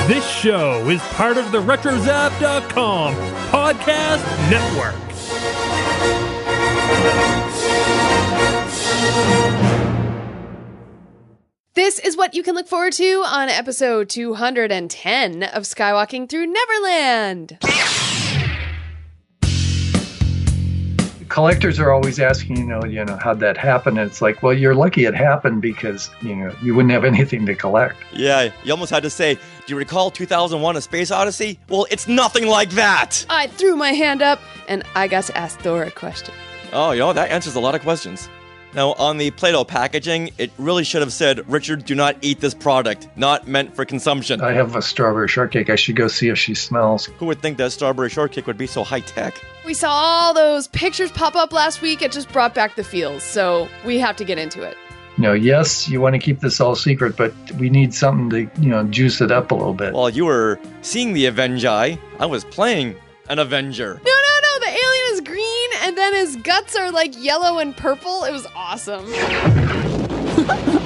This show is part of the RetroZap.com podcast network. This is what you can look forward to on episode 210 of Skywalking through Neverland. Collectors are always asking, you know, how'd that happen? And it's like, well, you're lucky it happened because, you wouldn't have anything to collect. Yeah, you almost had to say, do you recall 2001: A Space Odyssey? Well, it's nothing like that. I threw my hand up and I got to ask Thor a question. Oh, that answers a lot of questions. Now, on the Play-Doh packaging, it really should have said, Richard, do not eat this product, not meant for consumption. I have a strawberry shortcake. I should go see if she smells. Who would think that strawberry shortcake would be so high-tech? We saw all those pictures pop up last week. It just brought back the feels, so we have to get into it. Yes, you want to keep this all secret, but we need something to, juice it up a little bit. While you were seeing the Avengi, I was playing an Avenger. No, the alien is green, and then his guts are like yellow and purple. It was awesome.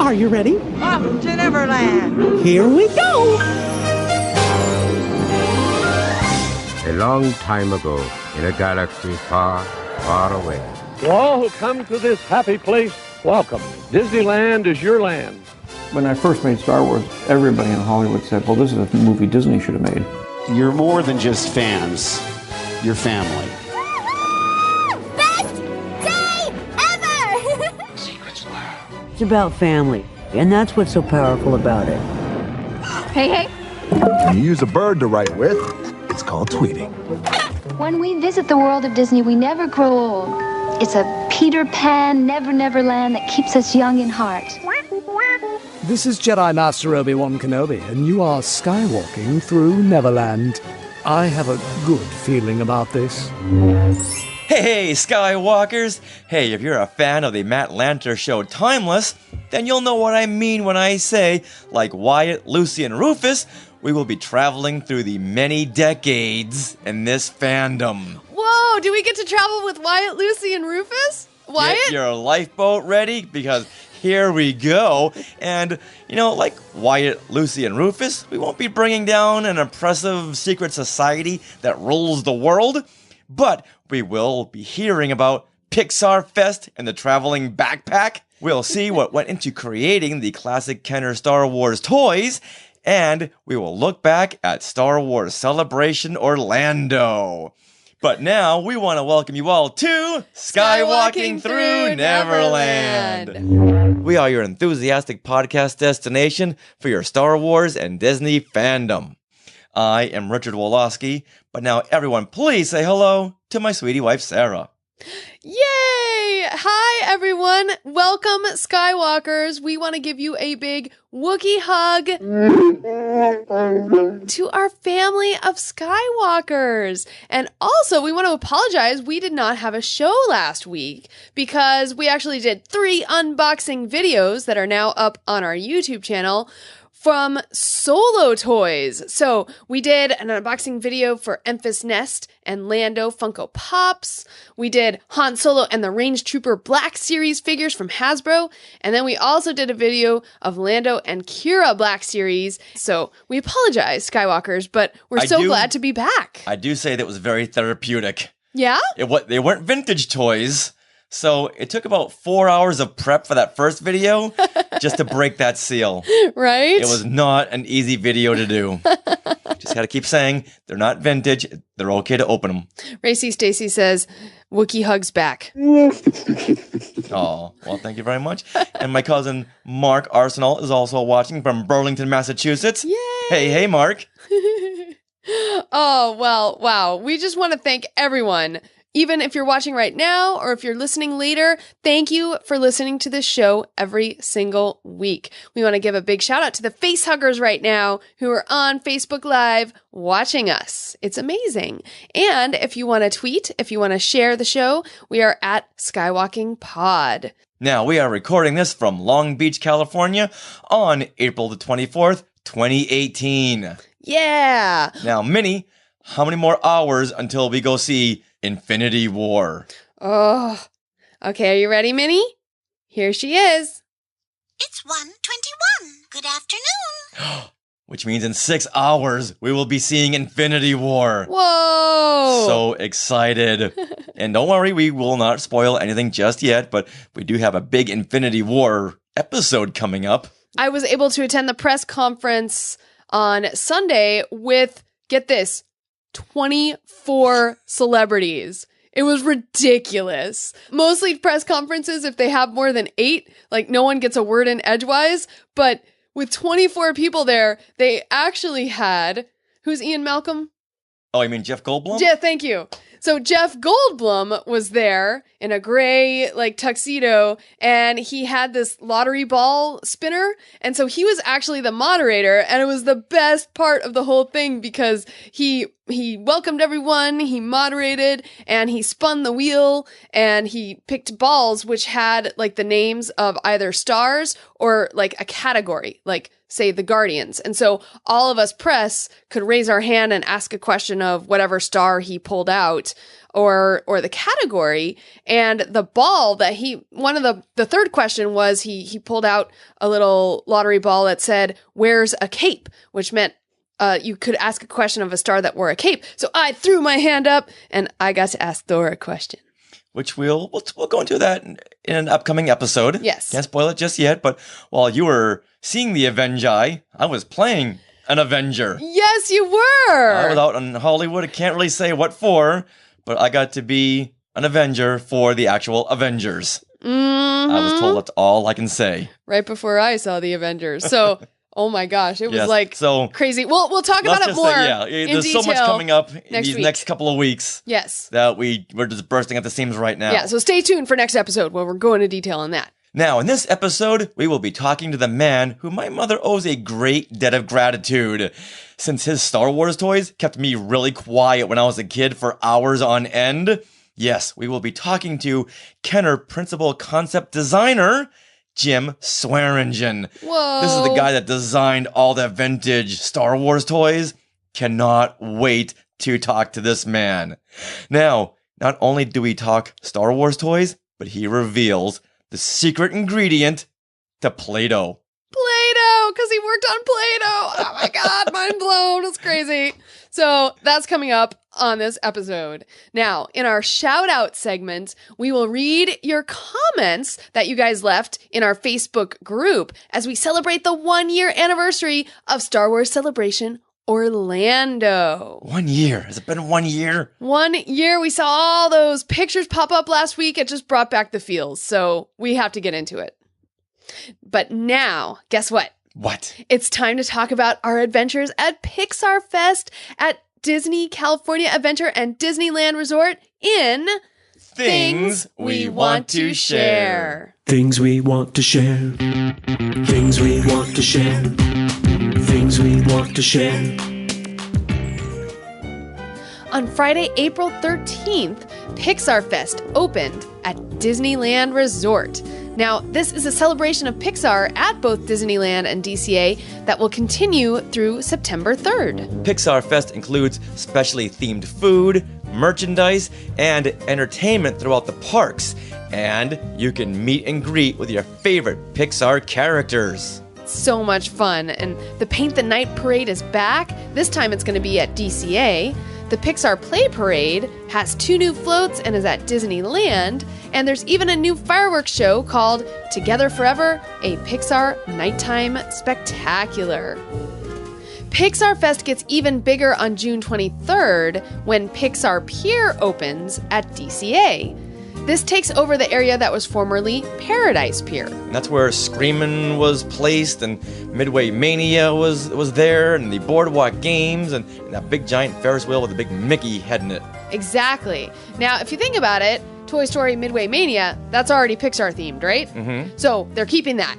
Are you ready? Welcome to Neverland. Here we go. A long time ago, in a galaxy far, far away. To all who come to this happy place, welcome. Disneyland is your land. When I first made Star Wars, everybody in Hollywood said, well, this is a movie Disney should have made. You're more than just fans. You're family. Best day ever! Secrets lab. It's about family, and that's what's so powerful about it. Hey. When you use a bird to write with, it's called tweeting. When we visit the world of Disney, we never grow old. It's a Peter Pan, Neverland that keeps us young in heart. This is Jedi Master Obi-Wan Kenobi, and you are skywalking through Neverland. I have a good feeling about this. Hey, Skywalkers! Hey, if you're a fan of the Matt Lanter show Timeless, then you'll know what I mean when I say, like Wyatt, Lucy, and Rufus, we will be traveling through the many decades in this fandom. Whoa, do we get to travel with Wyatt, Lucy, and Rufus? Wyatt? Get your lifeboat ready, because here we go. And, like Wyatt, Lucy, and Rufus, we won't be bringing down an oppressive secret society that rules the world, but we will be hearing about Pixar Fest and the traveling backpack. We'll see what went into creating the classic Kenner Star Wars toys, and we will look back at Star Wars Celebration Orlando. But now, we want to welcome you all to Skywalking through Neverland. We are your enthusiastic podcast destination for your Star Wars and Disney fandom. I am Richard Wolosky, but now everyone please say hello to my sweetie wife, Sarah. Yay! Hi, everyone. Welcome, Skywalkers. We want to give you a big Wookiee hug to our family of Skywalkers. And also, we want to apologize. We did not have a show last week because we actually did 3 unboxing videos that are now up on our YouTube channel from Solo Toys. So we did an unboxing video for Enfys Nest and Lando Funko Pops. We did Han Solo and the Range Trooper Black Series figures from Hasbro. And then we also did a video of Lando and Kira Black Series. So we apologize, Skywalkers, but we're so glad to be back. I do say that was very therapeutic. Yeah? They weren't vintage toys. So it took about 4 hours of prep for that first video just to break that seal. Right? It was not an easy video to do. Just got to keep saying, they're not vintage. They're okay to open them. Racy Stacy says, Wookiee hugs back. Oh, well, thank you very much. And my cousin Mark Arsenal is also watching from Burlington, Massachusetts. Yay! Hey, Mark. Oh, well, wow. We just want to thank everyone. Even if you're watching right now or if you're listening later, thank you for listening to this show every single week. We want to give a big shout out to the face huggers right now who are on Facebook Live watching us. It's amazing. And if you want to tweet, if you want to share the show, we are at Skywalking Pod. Now, we are recording this from Long Beach, California on April the 24th, 2018. Yeah. Now, Minnie, how many more hours until we go see Infinity War? Oh, okay. Are you ready, Minnie? Here she is. It's 1:21. Good afternoon. which means in 6 hours, we will be seeing Infinity War. Whoa! So excited. And don't worry, we will not spoil anything just yet, but we do have a big Infinity War episode coming up. I was able to attend the press conference on Sunday with, get this, 24 celebrities. It was ridiculous. Mostly press conferences, if they have more than 8, like no one gets a word in edgewise, but with 24 people there, they actually had, who's Ian Malcolm? Oh, you mean Jeff Goldblum? Yeah, thank you. So Jeff Goldblum was there in a gray tuxedo, and he had this lottery ball spinner, and so he was actually the moderator, and it was the best part of the whole thing because he welcomed everyone, he moderated, and he spun the wheel, and he picked balls which had the names of either stars or a category, say the Guardians. And so all of us press could raise our hand and ask a question of whatever star he pulled out or the category. And the ball that the third question was he pulled out a little lottery ball that said, "Wears a cape," which meant you could ask a question of a star that wore a cape. So I threw my hand up and I got to ask Thor a question. Which we'll go into that in an upcoming episode. Yes. Can't spoil it just yet, but while you were seeing the Avengi, I was playing an Avenger. Yes, you were! I was out in Hollywood. I can't really say what for, but I got to be an Avenger for the actual Avengers. Mm-hmm. I was told that's all I can say. Right before I saw the Avengers. So... oh my gosh, it was so crazy. We'll talk about it more. There's so much coming up in these next couple of weeks. Yes. That we're just bursting at the seams right now. Yeah, so stay tuned for next episode where we're going into detail on that. Now, in this episode, we will be talking to the man who my mother owes a great debt of gratitude. Since his Star Wars toys kept me really quiet when I was a kid for hours on end. Yes, we will be talking to Kenner Principal Concept Designer, Jim Swearingen. Whoa. This is the guy that designed all the vintage Star Wars toys. Cannot wait to talk to this man. Now, not only do we talk Star Wars toys, but he reveals the secret ingredient to Play-Doh. Play-Doh, because he worked on Play-Doh. Oh my God, mind blown. It's crazy. So that's coming up on this episode. Now, in our shout out segment, we will read your comments that you guys left in our Facebook group as we celebrate the 1-year anniversary of Star Wars Celebration Orlando. 1 year. Has it been 1 year? 1 year. We saw all those pictures pop up last week. It just brought back the feels. So we have to get into it. But now, guess what? What? It's time to talk about our adventures at Pixar Fest at Disney California Adventure and Disneyland Resort in Things We Want to Share. Things we want to share. Things we want to share. Things we want to share. On Friday, April 13th, Pixar Fest opened at Disneyland Resort. Now, this is a celebration of Pixar at both Disneyland and DCA that will continue through September 3rd. Pixar Fest includes specially themed food, merchandise, and entertainment throughout the parks. And you can meet and greet with your favorite Pixar characters. So much fun. And the Paint the Night Parade is back. This time it's going to be at DCA. The Pixar Play Parade has 2 new floats and is at Disneyland. And there's even a new fireworks show called Together Forever, a Pixar Nighttime Spectacular. Pixar Fest gets even bigger on June 23rd when Pixar Pier opens at DCA. This takes over the area that was formerly Paradise Pier. And that's where Screamin' was placed, and Midway Mania was there, and the Boardwalk Games, and that big giant Ferris wheel with a big Mickey head in it. Exactly. Now, if you think about it, Toy Story Midway Mania, that's already Pixar themed, right? Mm-hmm. So they're keeping that.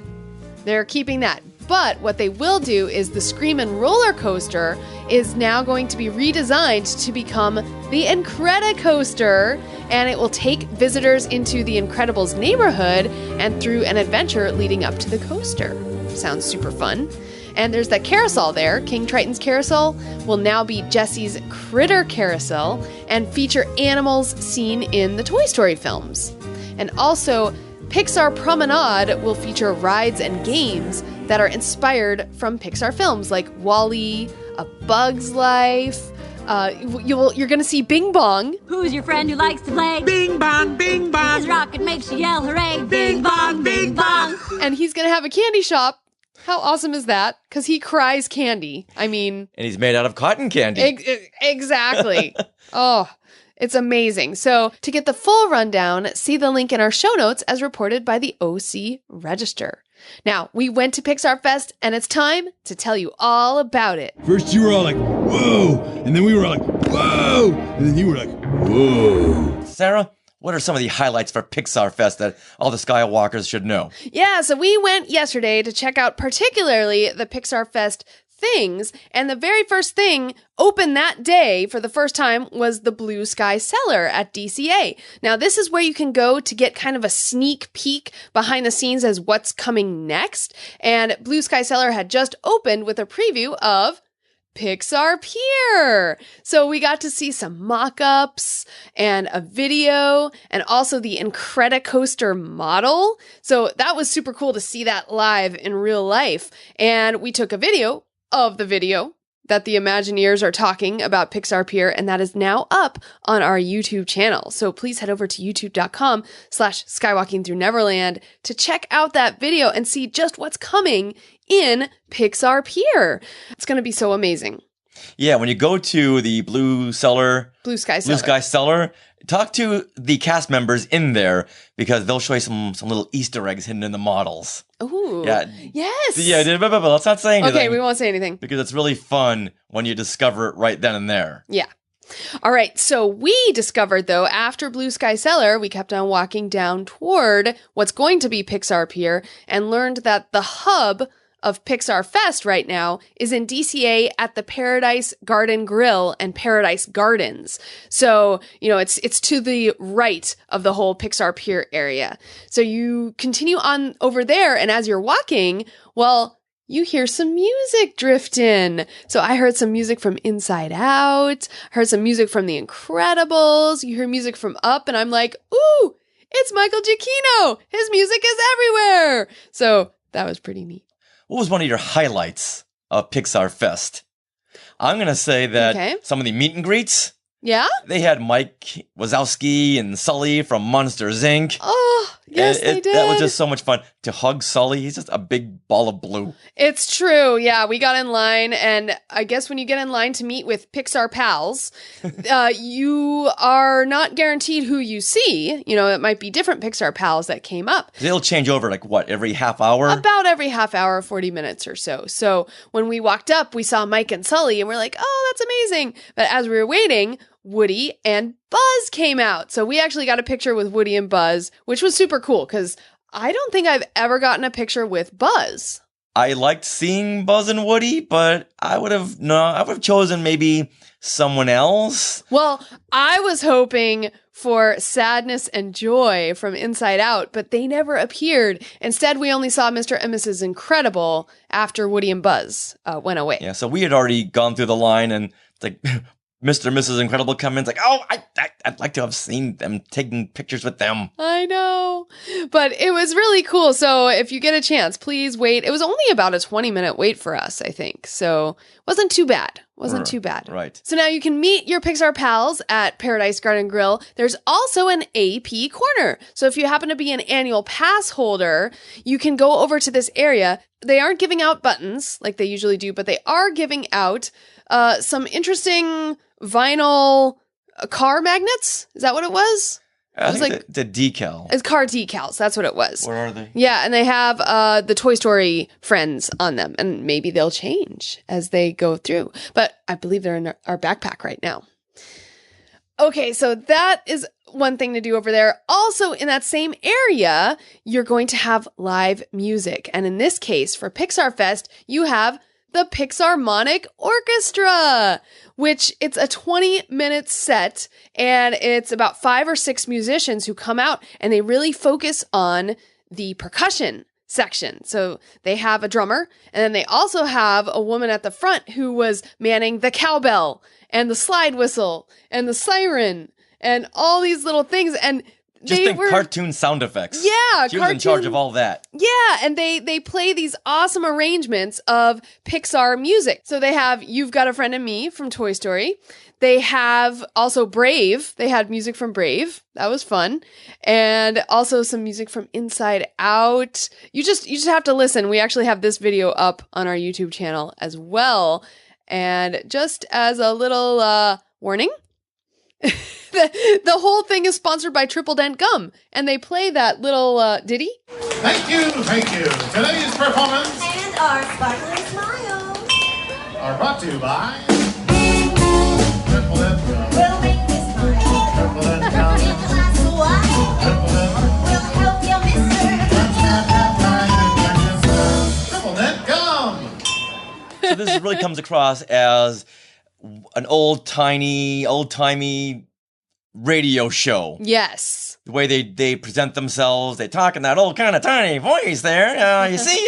But what they will do is the Screamin' roller coaster is now going to be redesigned to become the Incredicoaster, and it will take visitors into the Incredibles neighborhood and through an adventure leading up to the coaster. Sounds super fun. And there's that carousel there. King Triton's Carousel will now be Jesse's Critter Carousel and feature animals seen in the Toy Story films. And also, Pixar Promenade will feature rides and games that are inspired from Pixar films like WALL-E, A Bug's Life. You're going to see Bing Bong. Who's your friend who likes to play? Bing Bong, Bing Bong. His rocket makes you yell hooray. Bing Bong, Bing Bong. And he's going to have a candy shop. How awesome is that? Because he cries candy. I mean... And he's made out of cotton candy. Exactly. Oh, it's amazing. So to get the full rundown, see the link in our show notes as reported by the OC Register. Now, we went to Pixar Fest, and it's time to tell you all about it. First you were all like, whoa, and then we were like, whoa, and then you were like, whoa. Sarah, what are some of the highlights for Pixar Fest that all the Skywalkers should know? Yeah, so we went yesterday to check out particularly the Pixar Fest things, and the very first thing open that day for the first time was the Blue Sky Cellar at DCA. Now, this is where you can go to get kind of a sneak peek behind the scenes as what's coming next, and Blue Sky Cellar had just opened with a preview of Pixar Pier. So we got to see some mock-ups and a video and also the Incredicoaster model. So that was super cool to see that live in real life. And we took a video of the video that the Imagineers are talking about Pixar Pier, and that is now up on our YouTube channel. So please head over to youtube.com/Skywalking Through Neverland to check out that video and see just what's coming in Pixar Pier. It's going to be so amazing. Yeah, when you go to the Blue Sky Cellar, talk to the cast members in there because they'll show you some little Easter eggs hidden in the models. Ooh. Yeah. Yes. Yeah, but let's not say anything. Okay, we won't say anything. Because it's really fun when you discover it right then and there. Yeah. All right, so we discovered, though, after Blue Sky Cellar, we kept on walking down toward what's going to be Pixar Pier and learned that the hub of Pixar Fest right now is in DCA at the Paradise Garden Grill and Paradise Gardens. So, it's to the right of the whole Pixar Pier area. So you continue on over there, and as you're walking, well, you hear some music drift in. So I heard some music from Inside Out, heard some music from The Incredibles, you hear music from Up, and I'm like, ooh, it's Michael Giacchino! His music is everywhere! So that was pretty neat. What was one of your highlights of Pixar Fest? I'm going to say that some of the meet and greets. Yeah? They had Mike Wazowski and Sully from Monsters, Inc. Oh, yes, they did. That was just so much fun to hug Sully. He's just a big ball of blue. It's true. Yeah, we got in line, and I guess when you get in line to meet with Pixar pals, you are not guaranteed who you see. It might be different Pixar pals that came up. They'll change over, every half hour? About every half hour, 40 minutes or so. So when we walked up, we saw Mike and Sully, and we're like, oh, that's amazing. But as we were waiting, Woody and Buzz came out. So we actually got a picture with Woody and Buzz, which was super cool because I don't think I've ever gotten a picture with Buzz. I liked seeing Buzz and Woody, but I would have chosen maybe someone else. Well, I was hoping for Sadness and Joy from Inside Out, but they never appeared. Instead, we only saw Mr. and Mrs. Incredible after Woody and Buzz went away. Yeah, so we had already gone through the line and Mr. and Mrs. Incredible come in. It's like, oh, I'd like to have seen them taking pictures with them. I know. But it was really cool. So if you get a chance, please wait. It was only about a 20-minute wait for us, I think. So wasn't too bad. Too bad. Right. So now you can meet your Pixar pals at Paradise Garden Grill. There's also an AP corner. So if you happen to be an annual pass holder, you can go over to this area. They aren't giving out buttons like they usually do, but they are giving out some interesting vinyl car magnets. Is that what it was? I think the decal. It's car decals. That's what it was. Where are they? Yeah, and they have the Toy Story friends on them, and maybe they'll change as they go through. But I believe they're in our backpack right now. Okay, so that is one thing to do over there. Also, in that same area, you're going to have live music. And in this case, for Pixar Fest, you have the Pixarmonic Orchestra, which it's a 20-minute set, and it's about 5 or 6 musicians who come out, and they really focus on the percussion section. So they have a drummer, and then they also have a woman at the front who was manning the cowbell and the slide whistle and the siren and all these little things. And cartoon sound effects. Yeah, she was in charge of all that. Yeah, and they play these awesome arrangements of Pixar music. So they have You've Got a Friend in Me from Toy Story. They have also Brave. They had music from Brave. That was fun. And also some music from Inside Out. You just have to listen. We actually have this video up on our YouTube channel as well. And just as a little warning, the whole thing is sponsored by Triple Dent Gum. And they play that little ditty. Thank you. Today's performance And our sparkling smiles are brought to you by will make you smile. Triple Dent Gum. Make you laugh a while. Triple Dent. We'll help you, mister. Triple Dent Gum. So this really comes across as an old-timey radio show. Yes. The way they present themselves, they talk in that old kind of tiny voice there. You see,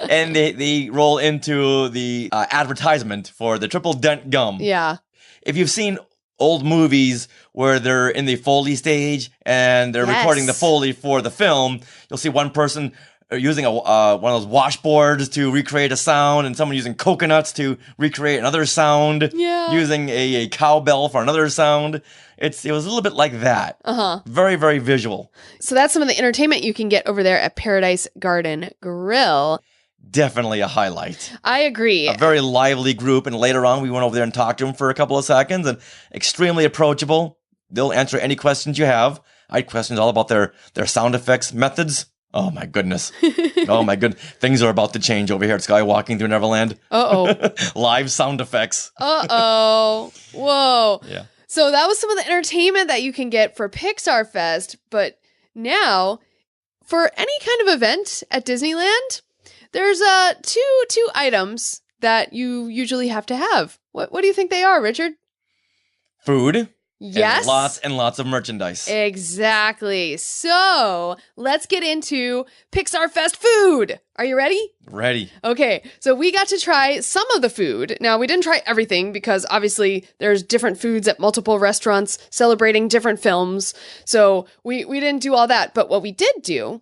and they roll into the advertisement for the Triple Dent Gum. Yeah. If you've seen old movies where they're in the Foley stage and they're recording the Foley for the film, you'll see one person using one of those washboards to recreate a sound, and someone using coconuts to recreate another sound. Yeah. Using a cowbell for another sound. It was a little bit like that. Very, very visual. So that's some of the entertainment you can get over there at Paradise Garden Grill. Definitely a highlight. I agree. A very lively group, and later on we went over there and talked to them for a couple of seconds, and extremely approachable. They'll answer any questions you have. I had questions all about their sound effects methods. Oh my goodness. Oh my goodness. Things are about to change over here at Skywalking through Neverland. Uh-oh. Live sound effects. Uh-oh. Whoa. Yeah. So that was some of the entertainment that you can get for Pixar Fest, but now for any kind of event at Disneyland, there's two items that you usually have to have. What do you think they are, Richard? Food. Yes. And lots of merchandise. Exactly. So let's get into Pixar Fest food. Are you ready? Ready. Okay, so we got to try some of the food. Now, we didn't try everything because obviously there's different foods at multiple restaurants celebrating different films. So we didn't do all that. But what we did do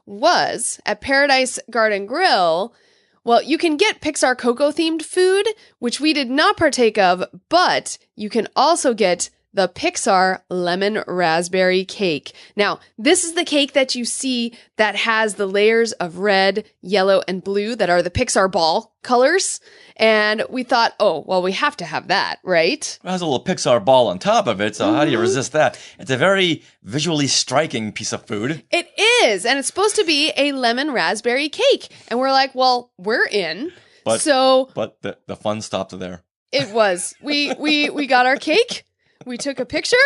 was at Paradise Garden Grill, well, you can get Pixar Coco themed food, which we did not partake of, but you can also get the Pixar Lemon Raspberry Cake. Now, this is the cake that you see that has the layers of red, yellow, and blue that are the Pixar ball colors. And we thought, oh, well, we have to have that, right? It has a little Pixar ball on top of it, so how do you resist that? It's a very visually striking piece of food. It is, and it's supposed to be a lemon raspberry cake. And we're like, well, we're in. But the fun stopped there. It was. We got our cake. We took a picture.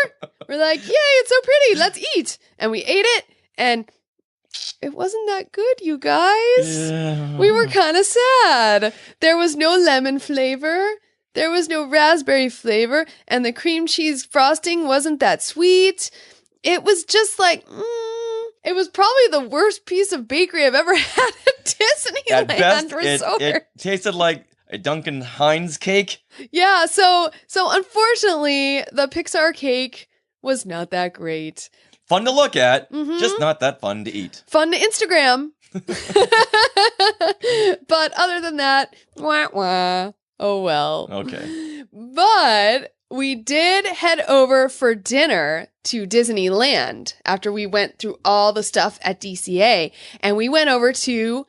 We're like, yay, it's so pretty. Let's eat. And we ate it. And it wasn't that good, you guys. Yeah. We were kind of sad. There was no lemon flavor. There was no raspberry flavor. And the cream cheese frosting wasn't that sweet. It was just like, it was probably the worst piece of bakery I've ever had at Disneyland. At best, Resort. it tasted like a Duncan Hines cake. Yeah, so unfortunately, the Pixar cake was not that great. Fun to look at, just not that fun to eat. Fun to Instagram. But other than that, wah wah. Oh well. Okay. But we did head over for dinner to Disneyland after we went through all the stuff at DCA, and we went over to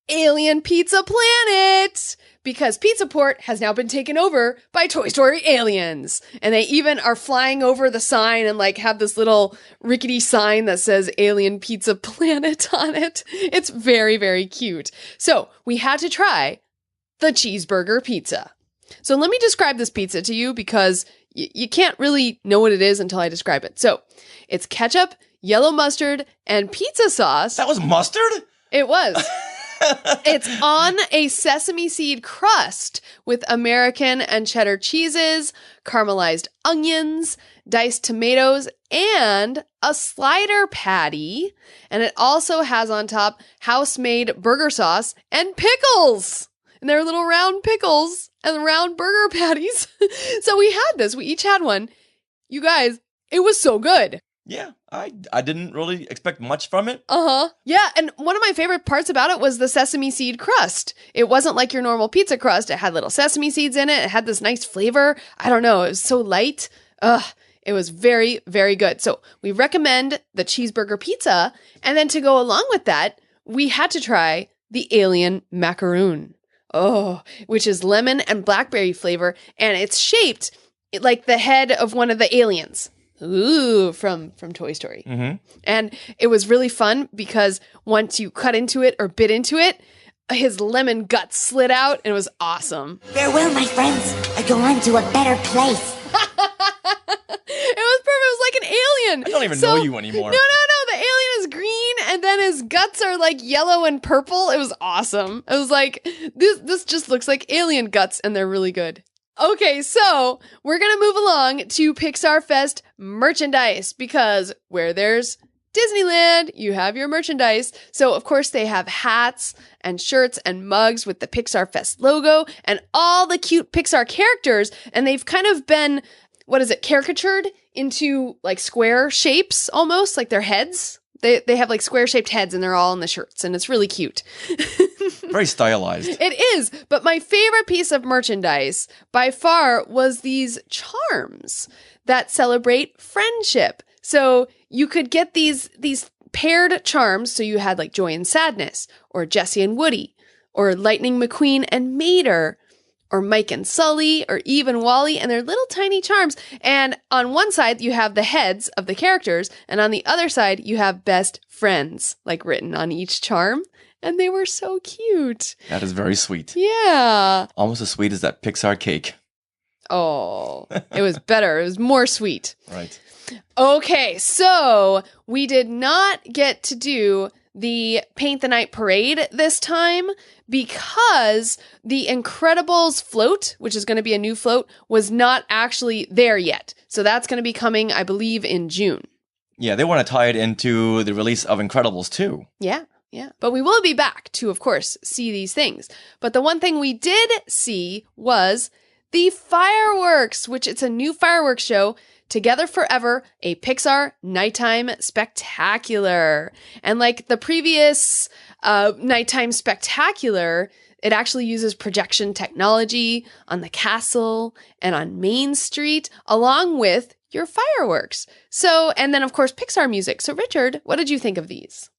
Alien Pizza Planet because Pizza Port has now been taken over by Toy Story aliens. And they even are flying over the sign and like have this little rickety sign that says Alien Pizza Planet on it. It's very, very cute. So we had to try the cheeseburger pizza. So let me describe this pizza to you because you can't really know what it is until I describe it. So it's ketchup, yellow mustard, and pizza sauce. That was mustard? It was. It's on a sesame seed crust with American and cheddar cheeses, caramelized onions, diced tomatoes, and a slider patty. And it also has on top house-made burger sauce and pickles. And they're little round pickles and round burger patties. So we had this. We each had one. You guys, it was so good. Yeah, I didn't really expect much from it. Uh-huh. Yeah, and one of my favorite parts about it was the sesame seed crust. It wasn't like your normal pizza crust. It had little sesame seeds in it. It had this nice flavor. I don't know. It was so light. It was very, very good. So we recommend the cheeseburger pizza. And then to go along with that, we had to try the alien macaroon. Oh, which is lemon and blackberry flavor. And it's shaped like the head of one of the aliens. Ooh, from Toy Story. Mm-hmm. And it was really fun because once you cut into it or bit into it, his lemon guts slid out and it was awesome. Farewell, my friends. I go on to a better place. It was perfect. It was like an alien. I don't even know you anymore. No. The alien is green and then his guts are like yellow and purple. It was awesome. I was like, this just looks like alien guts and they're really good. Okay, so we're going to move along to Pixar Fest merchandise because where there's Disneyland, you have your merchandise. So, of course, they have hats and shirts and mugs with the Pixar Fest logo and all the cute Pixar characters. And they've kind of been, caricatured into like square shapes almost, like their heads. They have like square-shaped heads and they're all in the shirts and it's really cute. Very stylized. It is, but my favorite piece of merchandise by far was these charms that celebrate friendship. So you could get these paired charms. So you had like Joy and Sadness, or Jessie and Woody, or Lightning McQueen and Mater, or Mike and Sully, or Eve and Wally, and they're little tiny charms. And on one side, you have the heads of the characters, and on the other side, you have best friends, like written on each charm. And they were so cute. That is very sweet. Yeah. Almost as sweet as that Pixar cake. Oh, it was better. It was more sweet. Right. Okay, so we did not get to do the Paint the Night Parade this time because the Incredibles float, which is going to be a new float, was not actually there yet. So that's going to be coming, I believe, in June. Yeah, they want to tie it into the release of Incredibles 2. Yeah. But we will be back to, of course, see these things. But the one thing we did see was the fireworks, which it's a new fireworks show, Together Forever, a Pixar nighttime spectacular. And like the previous nighttime spectacular, it actually uses projection technology on the castle and on Main Street, along with your fireworks. So, and then of course, Pixar music. So Richard, what did you think of these?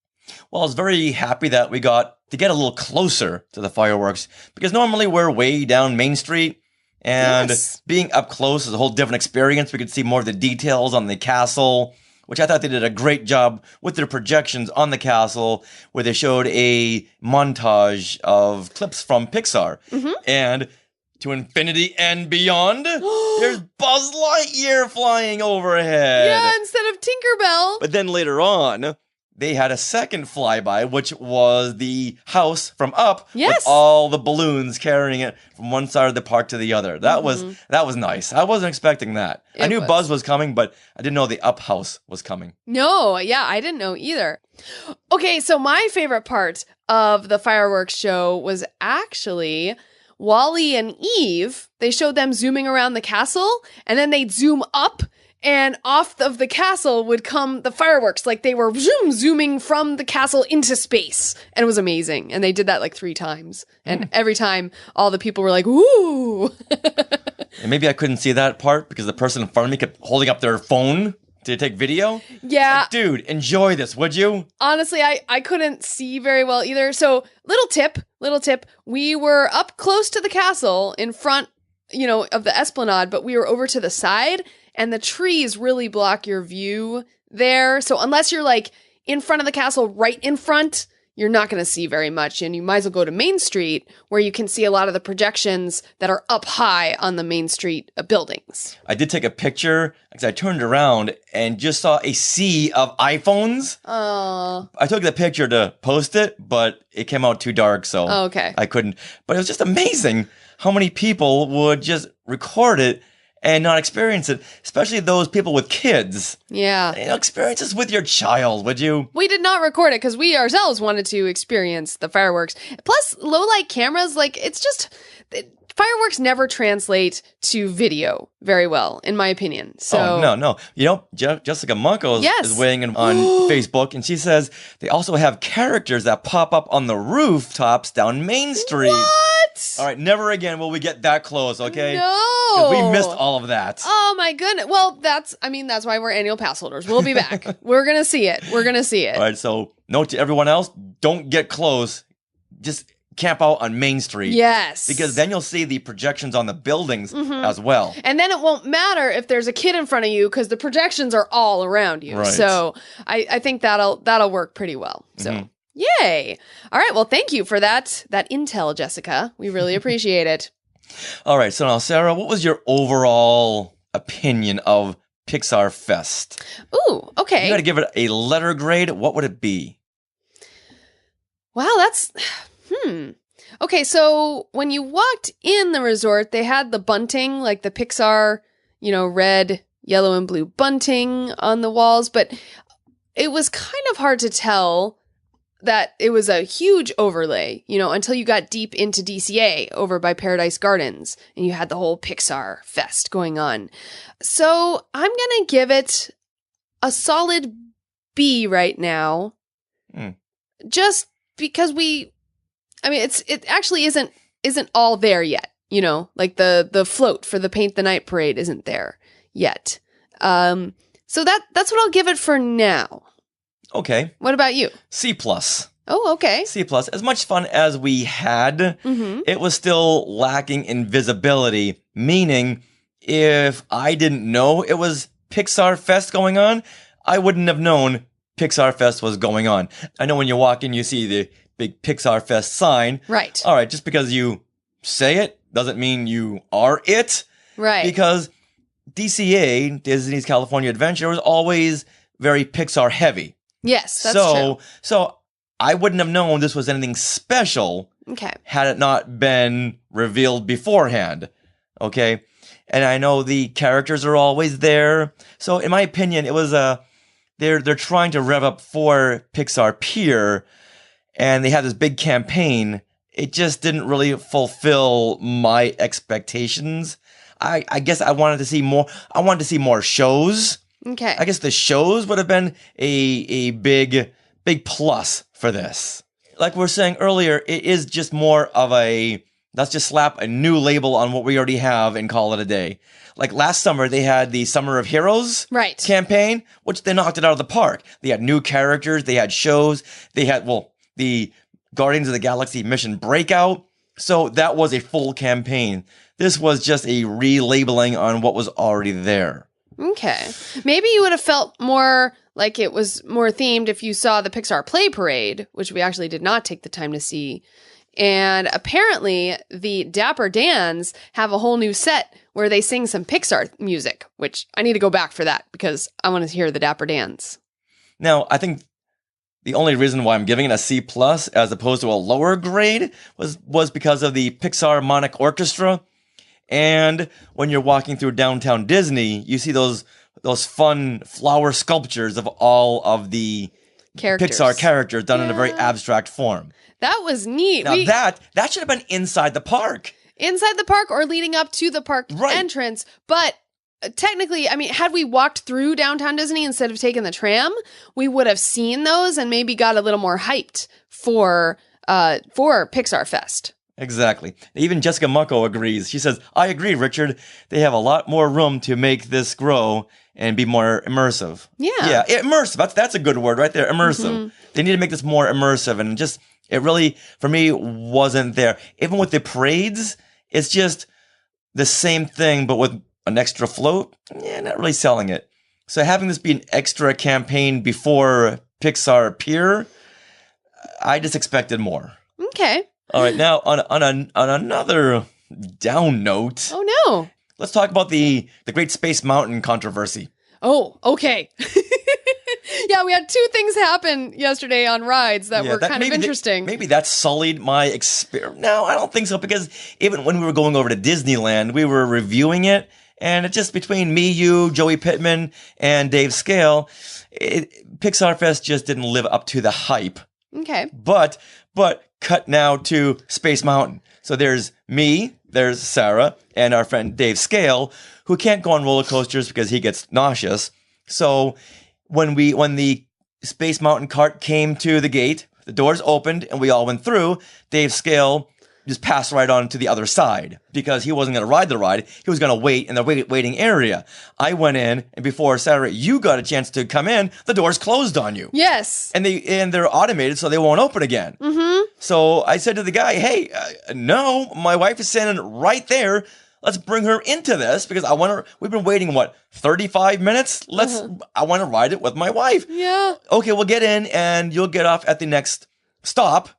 Well, I was very happy that we got to get a little closer to the fireworks because normally we're way down Main Street. And being up close is a whole different experience. We could see more of the details on the castle, which I thought they did a great job with their projections on the castle, where they showed a montage of clips from Pixar. Mm-hmm. And to infinity and beyond, there's Buzz Lightyear flying overhead. Yeah, instead of Tinkerbell. But then later on, they had a second flyby, which was the house from Up, with all the balloons carrying it from one side of the park to the other. That was nice. I wasn't expecting that. I knew Buzz was coming, but I didn't know the Up house was coming. No, yeah, I didn't know either. Okay, so my favorite part of the fireworks show was actually Wally and Eve. They showed them zooming around the castle, and then they'd zoom up. And off of the castle would come the fireworks, like they were zooming from the castle into space. And it was amazing. And they did that like 3 times. And every time, all the people were like, ooh. And maybe I couldn't see that part because the person in front of me kept holding up their phone to take video. Yeah. Like, dude, enjoy this, would you? Honestly, I couldn't see very well either. So little tip, we were up close to the castle in front, of the esplanade, but we were over to the side. And the trees really block your view there. So unless you're like in front of the castle, right in front, you're not going to see very much. And you might as well go to Main Street where you can see a lot of the projections that are up high on the Main Street buildings. I did take a picture because I turned around and just saw a sea of iPhones. Oh. I took the picture to post it, but it came out too dark, so I couldn't. But it was just amazing how many people would just record it and not experience it, especially those people with kids. Yeah. Experience this with your child, would you? We did not record it because we ourselves wanted to experience the fireworks. Plus, low-light cameras, like, it's just, fireworks never translate to video very well, in my opinion. So no. You know, Jessica Munkos is weighing in on Facebook, and she says they also have characters that pop up on the rooftops down Main Street. What? All right, never again will we get that close, okay? No. 'Cause we missed all of that. Oh my goodness. Well, that's why we're annual pass holders. We'll be back. We're going to see it. All right, so note to everyone else, don't get close. Just camp out on Main Street. Yes. Because then you'll see the projections on the buildings as well. And then it won't matter if there's a kid in front of you because the projections are all around you. Right. So I think that'll work pretty well. So yay. All right. Well, thank you for that intel, Jessica. We really appreciate it. All right. So now, Sarah, what was your overall opinion of Pixar Fest? Ooh, okay. You got to give it a letter grade. What would it be? Wow, that's... Okay, so when you walked in the resort, they had the bunting, like the Pixar, red, yellow, and blue bunting on the walls, but it was kind of hard to tell that it was a huge overlay, until you got deep into DCA over by Paradise Gardens, and you had the whole Pixar Fest going on. So I'm going to give it a solid B right now, just because it actually isn't all there yet, like the float for the Paint the Night parade isn't there yet. So that's what I'll give it for now. Okay. What about you? C+. Oh, okay. C+. As much fun as we had, it was still lacking in visibility, meaning if I didn't know it was Pixar Fest going on, I wouldn't have known Pixar Fest was going on. I know when you walk in, you see the big Pixar Fest sign. Right. All right, just because you say it doesn't mean you are it. Right. Because DCA, Disney's California Adventure, was always very Pixar heavy. Yes, that's true. So I wouldn't have known this was anything special had it not been revealed beforehand. Okay? And I know the characters are always there. So in my opinion, it was they're trying to rev up for Pixar Pier, and they had this big campaign. It just didn't really fulfill my expectations. I guess I wanted to see more. I wanted to see more shows. Okay. I guess the shows would have been a big plus for this. Like we were saying earlier, it is just more of let's just slap a new label on what we already have and call it a day. Like last summer, they had the Summer of Heroes campaign, which they knocked it out of the park. They had new characters, they had shows, they had, the Guardians of the Galaxy Mission Breakout. So that was a full campaign. This was just a relabeling on what was already there. Okay. Maybe you would have felt more like it was more themed if you saw the Pixar Play Parade, which we actually did not take the time to see. And apparently the Dapper Dans have a whole new set where they sing some Pixar music, which I need to go back for that because I want to hear the Dapper Dans. Now, I think the only reason why I'm giving it a C+ as opposed to a lower grade was because of the Pixar Harmonic Orchestra. And when you're walking through downtown Disney, you see those fun flower sculptures of all of the Pixar characters done in a very abstract form. That was neat. Now that should have been inside the park. Inside the park or leading up to the park entrance. But technically, I mean, had we walked through downtown Disney instead of taking the tram, we would have seen those and maybe got a little more hyped for Pixar Fest. Exactly. Even Jessica Mucko agrees. She says, I agree, Richard. They have a lot more room to make this grow and be more immersive. Yeah, immersive. That's a good word right there. Immersive. They need to make this more immersive, and it really, for me, wasn't there. Even with the parades, it's just the same thing, but with an extra float. Yeah, not really selling it. So having this be an extra campaign before Pixar Pier, I just expected more. Okay. All right, now on another down note. Oh no. Let's talk about the Great Space Mountain controversy. Oh, okay. Yeah, we had two things happen yesterday on rides that were kind of interesting. Maybe that sullied my experience. No, I don't think so, because even when we were going over to Disneyland, we were reviewing it, and it's just between me, you, Joey Pittman, and Dave Scale, Pixar Fest just didn't live up to the hype. Okay. But cut now to Space Mountain. So there's me, there's Sarah and our friend Dave Scale, who can't go on roller coasters because he gets nauseous. So when the Space Mountain cart came to the gate, the doors opened and we all went through. Dave Scale just passed right on to the other side because he wasn't going to ride the ride. He was going to wait in the waiting area. I went in, and before Sarah, you got a chance to come in, the doors closed on you. Yes. And they're automated, so they won't open again. Mm-hmm. So I said to the guy, hey, no, my wife is standing right there. Let's bring her into this because we've been waiting, 35 minutes? I want to ride it with my wife. Yeah. Okay, we'll get in and you'll get off at the next stop.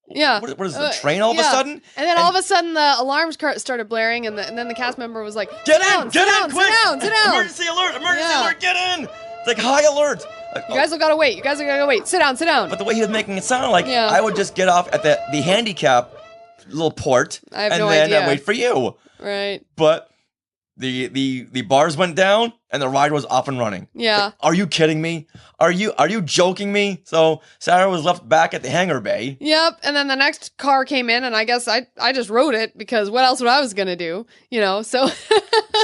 Yeah. What is the train all of a sudden? And then all of a sudden the alarms started blaring and then the cast member was like, Get sit in, down, quick! sit down. Emergency alert, get in! It's like high alert. You guys have got to wait. Sit down. But the way he was making it sound like I would just get off at the handicap little port I have and no then idea. wait for you. Right. But the bars went down and the ride was off and running. Yeah. Like, are you kidding me? Are you joking me? So Sarah was left back at the hangar bay. Yep. And then the next car came in and I guess I just rode it because what else would I was going to do? So.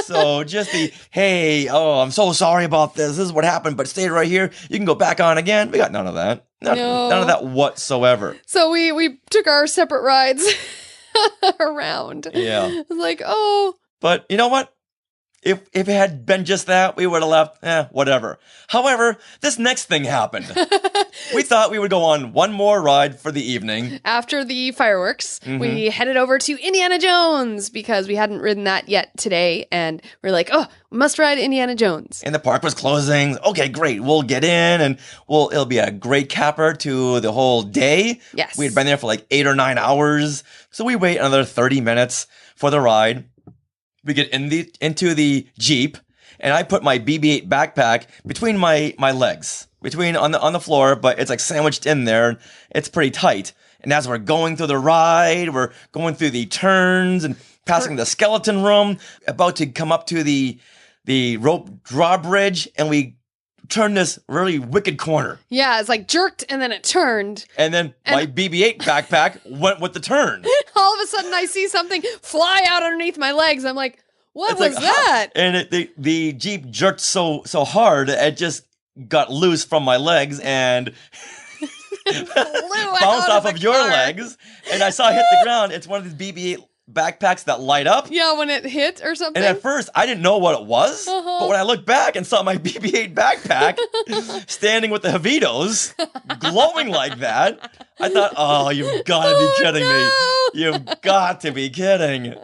So just I'm so sorry about this. This is what happened, but stay right here. You can go back on again. We got none of that. None of that whatsoever. So we took our separate rides around. Yeah. I was like, oh. But you know what? If it had been just that, we would have left, whatever. However, this next thing happened. We thought we would go on one more ride for the evening. After the fireworks, we headed over to Indiana Jones because we hadn't ridden that yet today. And we're like, oh, we must ride Indiana Jones. And the park was closing. Okay, great. We'll get in and it'll be a great capper to the whole day. Yes. We had been there for like 8 or 9 hours. So we wait another 30 minutes for the ride. We get into the Jeep, and I put my BB-8 backpack between my legs, on the floor, but it's like sandwiched in there. It's pretty tight. And as we're going through the ride, we're going through the turns and passing the skeleton room, about to come up to the rope drawbridge, and we turn this really wicked corner. Yeah, it's like jerked and then it turned. And then my BB-8 backpack went with the turn. All of a sudden I see something fly out underneath my legs. I'm like, what was that? And the Jeep jerked so hard, it just got loose from my legs and bounced off of your legs. And I saw it hit the ground. It's one of these BB-8 backpacks that light up. Yeah, when it hit or something. And at first, I didn't know what it was. But when I looked back and saw my BB-8 backpack standing with the Javitos glowing like that, I thought, oh, you've got to be kidding me. You've got to be kidding. And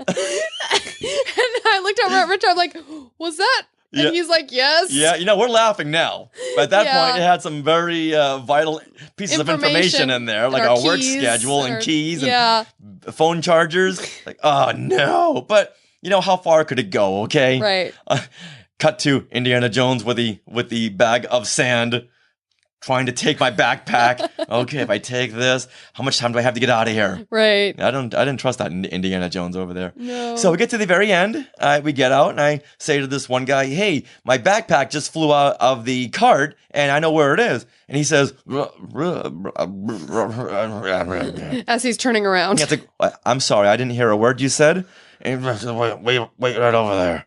I looked over at Rich, I'm like, was that? And he's like, yes. Yeah, we're laughing now. But at that point, it had some very vital pieces of information in there, like our work schedule and keys and phone chargers. Like, oh, no. But, how far could it go, okay? Right. Cut to Indiana Jones with the bag of sand, trying to take my backpack. Okay, if I take this, how much time do I have to get out of here? Right. I didn't trust that Indiana Jones over there. No. So we get to the very end. We get out, and I say to this one guy, "Hey, my backpack just flew out of the cart, and I know where it is." And he says, as he's turning around. I'm sorry, I didn't hear a word you said. And wait right over there.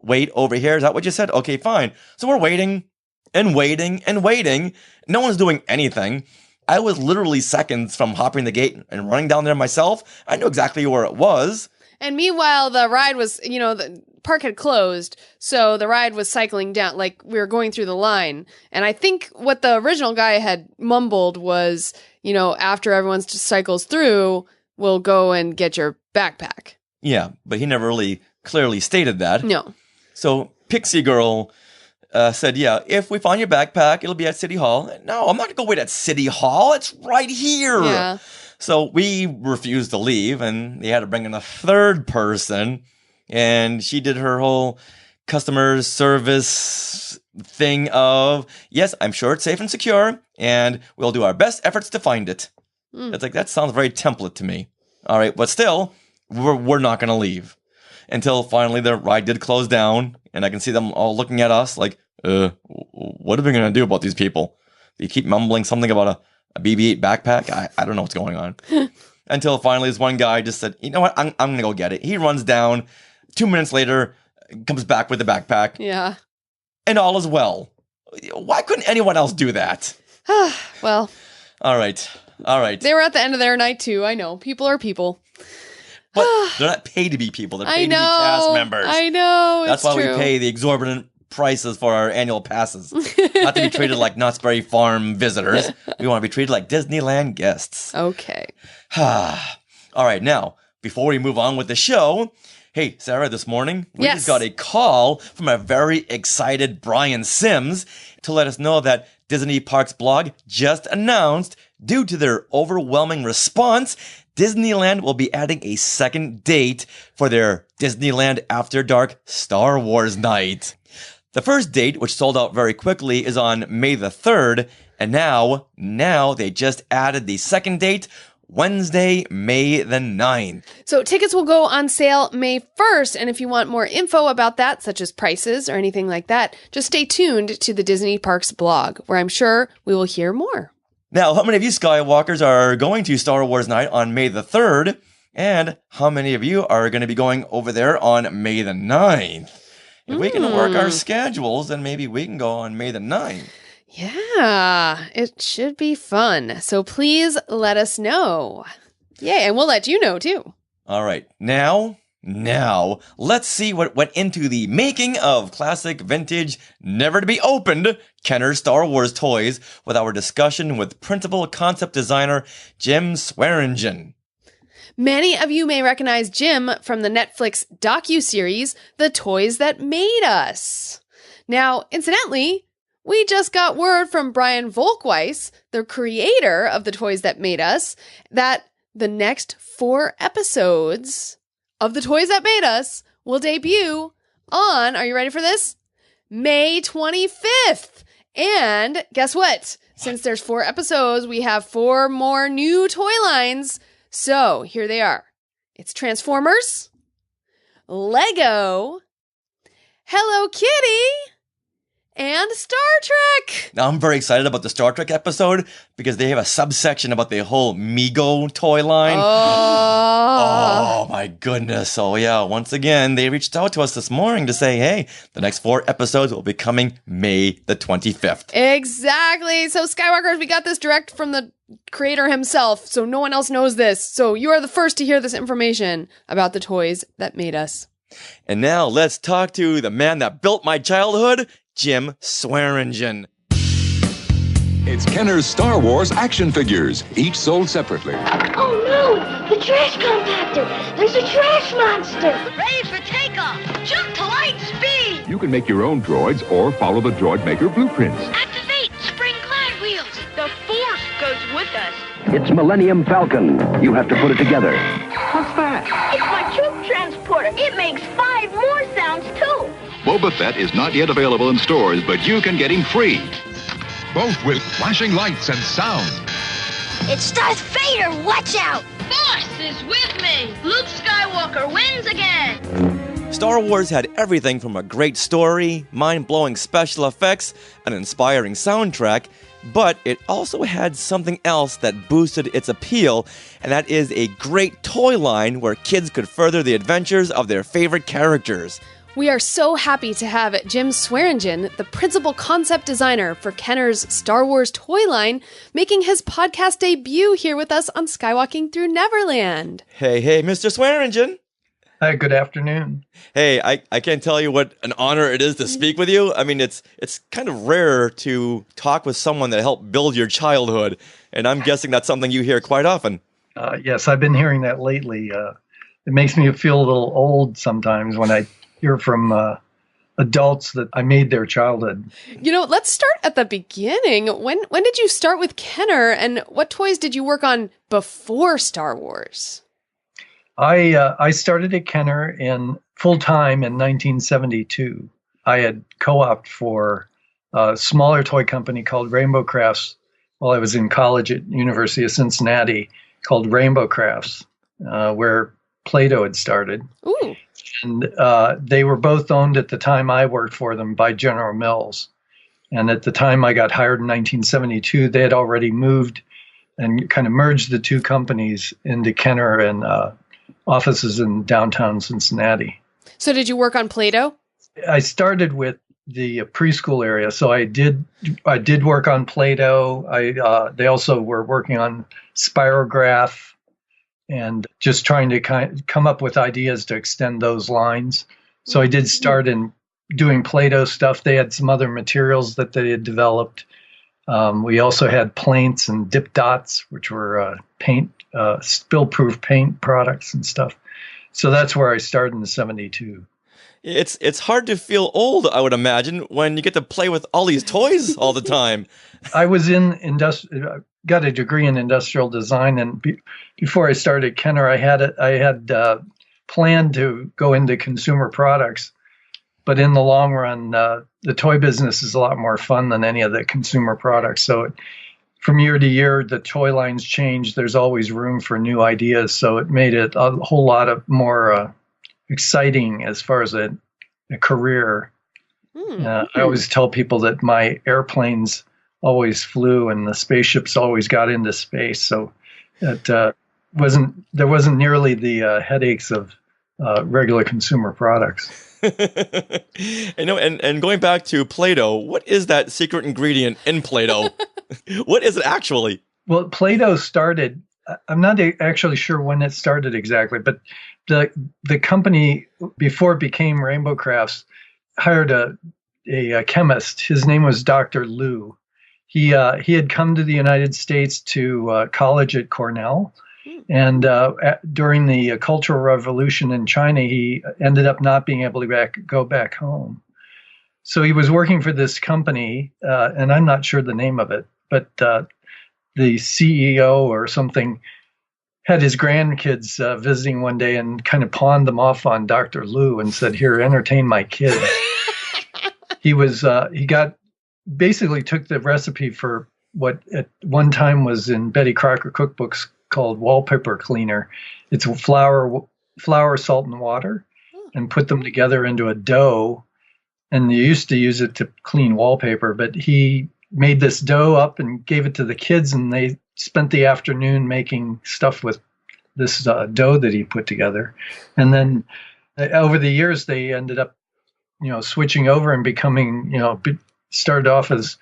Wait over here? Is that what you said? Okay, fine. So we're waiting. And waiting and waiting. No one's doing anything. I was literally seconds from hopping the gate and running down there myself. I knew exactly where it was. And meanwhile, the ride was, the park had closed. So the ride was cycling down, like we were going through the line. And I think what the original guy had mumbled was, after everyone just cycles through, we'll go and get your backpack. Yeah, but he never really clearly stated that. No. So Pixie Girl said, yeah, if we find your backpack, it'll be at City Hall. No, I'm not going to go wait at City Hall. It's right here. Yeah. So we refused to leave, and they had to bring in a third person, and she did her whole customer service thing of, yes, I'm sure it's safe and secure, and we'll do our best efforts to find it. It's like, that sounds very template to me. All right, but still, we're not going to leave. Until finally the ride did close down, and I can see them all looking at us like, what are we going to do about these people? They keep mumbling something about a BB-8 backpack. I don't know what's going on. Until finally this one guy just said, you know what, I'm going to go get it. He runs down. 2 minutes later, comes back with the backpack. Yeah. And all is well. Why couldn't anyone else do that? Well. All right. They were at the end of their night, too. I know. People are people. But they're not paid to be people. They're paid to be cast members. I know. That's why we pay the exorbitant prices for our annual passes. Not to be treated like Knott's Berry Farm visitors. We want to be treated like Disneyland guests. Okay. All right, now, before we move on with the show, hey, Sarah, this morning, we just got a call from a very excited Brian Sims to let us know that Disney Parks blog just announced, due to their overwhelming response, Disneyland will be adding a second date for their Disneyland After Dark Star Wars night. The first date, which sold out very quickly, is on May the 3rd, and now they just added the second date, Wednesday, May the 9th. So tickets will go on sale May 1st, and if you want more info about that, such as prices or anything like that, just stay tuned to the Disney Parks blog, where I'm sure we will hear more. Now, how many of you Skywalkers are going to Star Wars Night on May the 3rd? And how many of you are going to be going over there on May the 9th? If we can work our schedules, then maybe we can go on May the 9th. Yeah, it should be fun. So please let us know. Yay, and we'll let you know too. All right, now, let's see what went into the making of classic, vintage, never-to-be-opened Kenner Star Wars toys with our discussion with principal concept designer Jim Swearingen. Many of you may recognize Jim from the Netflix docuseries, The Toys That Made Us. Now, incidentally, we just got word from Brian Volkweiss, the creator of The Toys That Made Us, that the next 4 episodes of The Toys That Made Us will debut on, are you ready for this? May 25th. And guess what? Since there's 4 episodes, we have 4 more new toy lines. So here they are. It's Transformers, Lego, Hello Kitty, and Star Trek. Now, I'm very excited about the Star Trek episode because they have a subsection about the whole Mego toy line. Oh my goodness. So yeah, once again, they reached out to us this morning to say, hey, the next 4 episodes will be coming May the 25th. Exactly. So Skywalkers, we got this direct from the creator himself, so no one else knows this. So you are the first to hear this information about the toys that made us. And now let's talk to the man that built my childhood, Jim Swearingen. It's Kenner's Star Wars action figures, each sold separately. Oh no! The trash compactor! There's a trash monster! Ready for takeoff! Jump to light speed! You can make your own droids or follow the droid maker blueprints. Activate spring glide wheels! The Force goes with us! It's Millennium Falcon. You have to put it together. What's that? It's my troop transporter! It makes 5 more sounds too! Boba Fett is not yet available in stores, but you can get him free. Both with flashing lights and sound. It's Darth Vader! Watch out! Force is with me! Luke Skywalker wins again! Star Wars had everything from a great story, mind-blowing special effects, an inspiring soundtrack, but it also had something else that boosted its appeal, and that is a great toy line where kids could further the adventures of their favorite characters. We are so happy to have Jim Swearingen, the principal concept designer for Kenner's Star Wars toy line, making his podcast debut here with us on Skywalking Through Neverland. Hey, Mr. Swearingen. Hi, good afternoon. Hey, I can't tell you what an honor it is to speak with you. I mean, it's kind of rare to talk with someone that helped build your childhood, and I'm guessing that's something you hear quite often. Yes, I've been hearing that lately. It makes me feel a little old sometimes when I hear from adults that I made their childhood. You know, let's start at the beginning. When did you start with Kenner, and what toys did you work on before Star Wars? I started at Kenner in full-time in 1972. I had co-opted for a smaller toy company called Rainbow Crafts while I was in college at University of Cincinnati, called Rainbow Crafts, where Play-Doh had started. Ooh. And they were both owned at the time I worked for them by General Mills. And at the time I got hired in 1972, they had already moved and kind of merged the two companies into Kenner and offices in downtown Cincinnati. So did you work on Play-Doh? I started with the preschool area, so I did work on Play-Doh. They also were working on Spirograph and just trying to come up with ideas to extend those lines. So I did start in doing Play-Doh stuff. They had some other materials that they had developed. We also had plaints and dip dots, which were paint, spill-proof paint products and stuff. So that's where I started in '72. It's hard to feel old, I would imagine, when you get to play with all these toys all the time. I was got a degree in industrial design, and before I started Kenner, I had planned to go into consumer products. But in the long run, the toy business is a lot more fun than any of the consumer products. So from year to year, the toy lines change. There's always room for new ideas. So it made it a whole lot of more exciting as far as a career. I always tell people that my airplanes always flew and the spaceships always got into space. So there wasn't nearly the headaches of regular consumer products. And going back to Play-Doh, what is that secret ingredient in Play-Doh? What is it actually? Well, Play-Doh started, I'm not actually sure when it started exactly, but the company, before it became Rainbow Crafts, hired a chemist. His name was Dr. Liu. He had come to the United States to college at Cornell. And during the Cultural Revolution in China, he ended up not being able to go back home. So he was working for this company, and I'm not sure the name of it, but the CEO or something had his grandkids visiting one day and kind of pawned them off on Dr. Liu and said, "Here, entertain my kids." He basically took the recipe for what at one time was in Betty Crocker cookbooks called wallpaper cleaner. It's flour, salt, and water, and put them together into a dough. And they used to use it to clean wallpaper, but he made this dough up and gave it to the kids, and they spent the afternoon making stuff with this dough that he put together. And then over the years, they ended up, switching over and becoming, started off as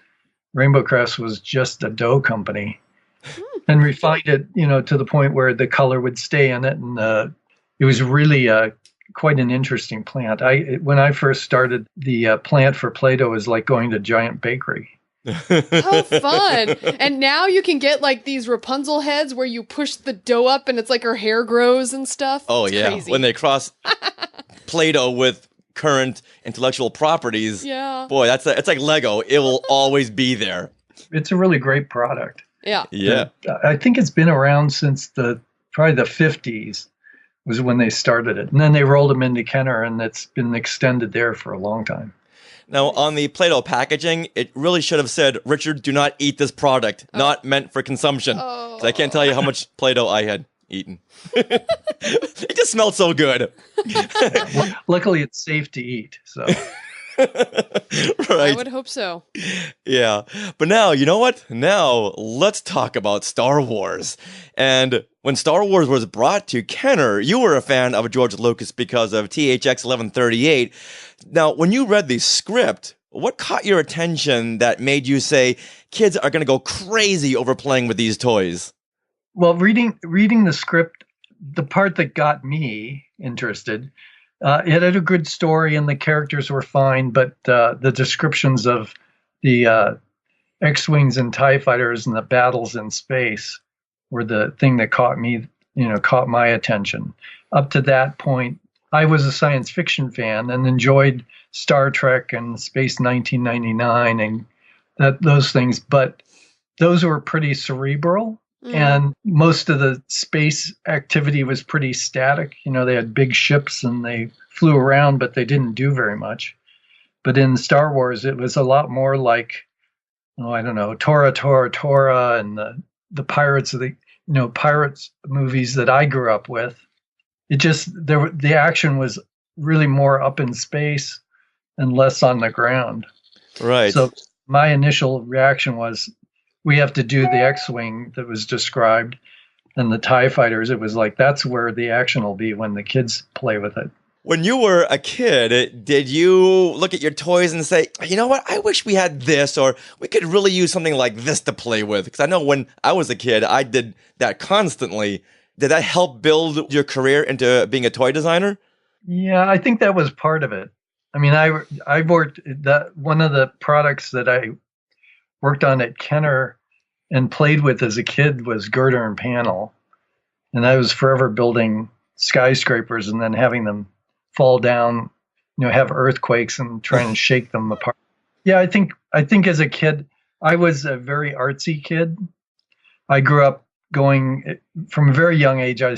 Rainbow Crafts was just a dough company. And refined it, to the point where the color would stay in it, and it was really quite an interesting plant. When I first started, the plant for Play-Doh was like going to Giant Bakery. How fun! And now you can get like these Rapunzel heads where you push the dough up and it's like her hair grows and stuff. Oh, it's yeah, crazy. When they cross Play-Doh with current intellectual properties. Yeah, boy, it's like Lego. It will always be there. It's a really great product. Yeah. I think it's been around since probably the 50s was when they started it. And then they rolled them into Kenner, and it's been extended there for a long time. Now, on the Play-Doh packaging, it really should have said, "Richard, do not eat this product. Not meant for consumption." Oh. 'Cause I can't tell you how much Play-Doh I had eaten. It just smelled so good. Luckily, it's safe to eat, so... Right. I would hope so. Yeah. But now, you know what? Now, let's talk about Star Wars. And when Star Wars was brought to Kenner, you were a fan of George Lucas because of THX 1138. Now, when you read the script, what caught your attention that made you say, kids are going to go crazy over playing with these toys? Well, reading the script, the part that got me interested, it had a good story and the characters were fine, but the descriptions of the X-Wings and TIE fighters and the battles in space were the thing that caught my attention. Up to that point, I was a science fiction fan and enjoyed Star Trek and Space 1999 and those things, but those were pretty cerebral. And most of the space activity was pretty static. They had big ships and they flew around, but they didn't do very much. But in Star Wars, it was a lot more like, Tora, and the pirates of pirates movies that I grew up with. It just, the action was really more up in space and less on the ground. Right. So my initial reaction was, we have to do the X-Wing that was described and the TIE fighters. It was like, that's where the action will be when the kids play with it. When you were a kid, did you look at your toys and say, you know what, I wish we had this, or we could really use something like this to play with? Because I know when I was a kid, I did that constantly. Did that help build your career into being a toy designer? Yeah, I think that was part of it. I mean, I worked, one of the products that I worked on at Kenner and played with as a kid was girder and panel. And I was forever building skyscrapers and then having them fall down, have earthquakes and trying to shake them apart. Yeah, I think as a kid, I was a very artsy kid. I grew up going from a very young age. I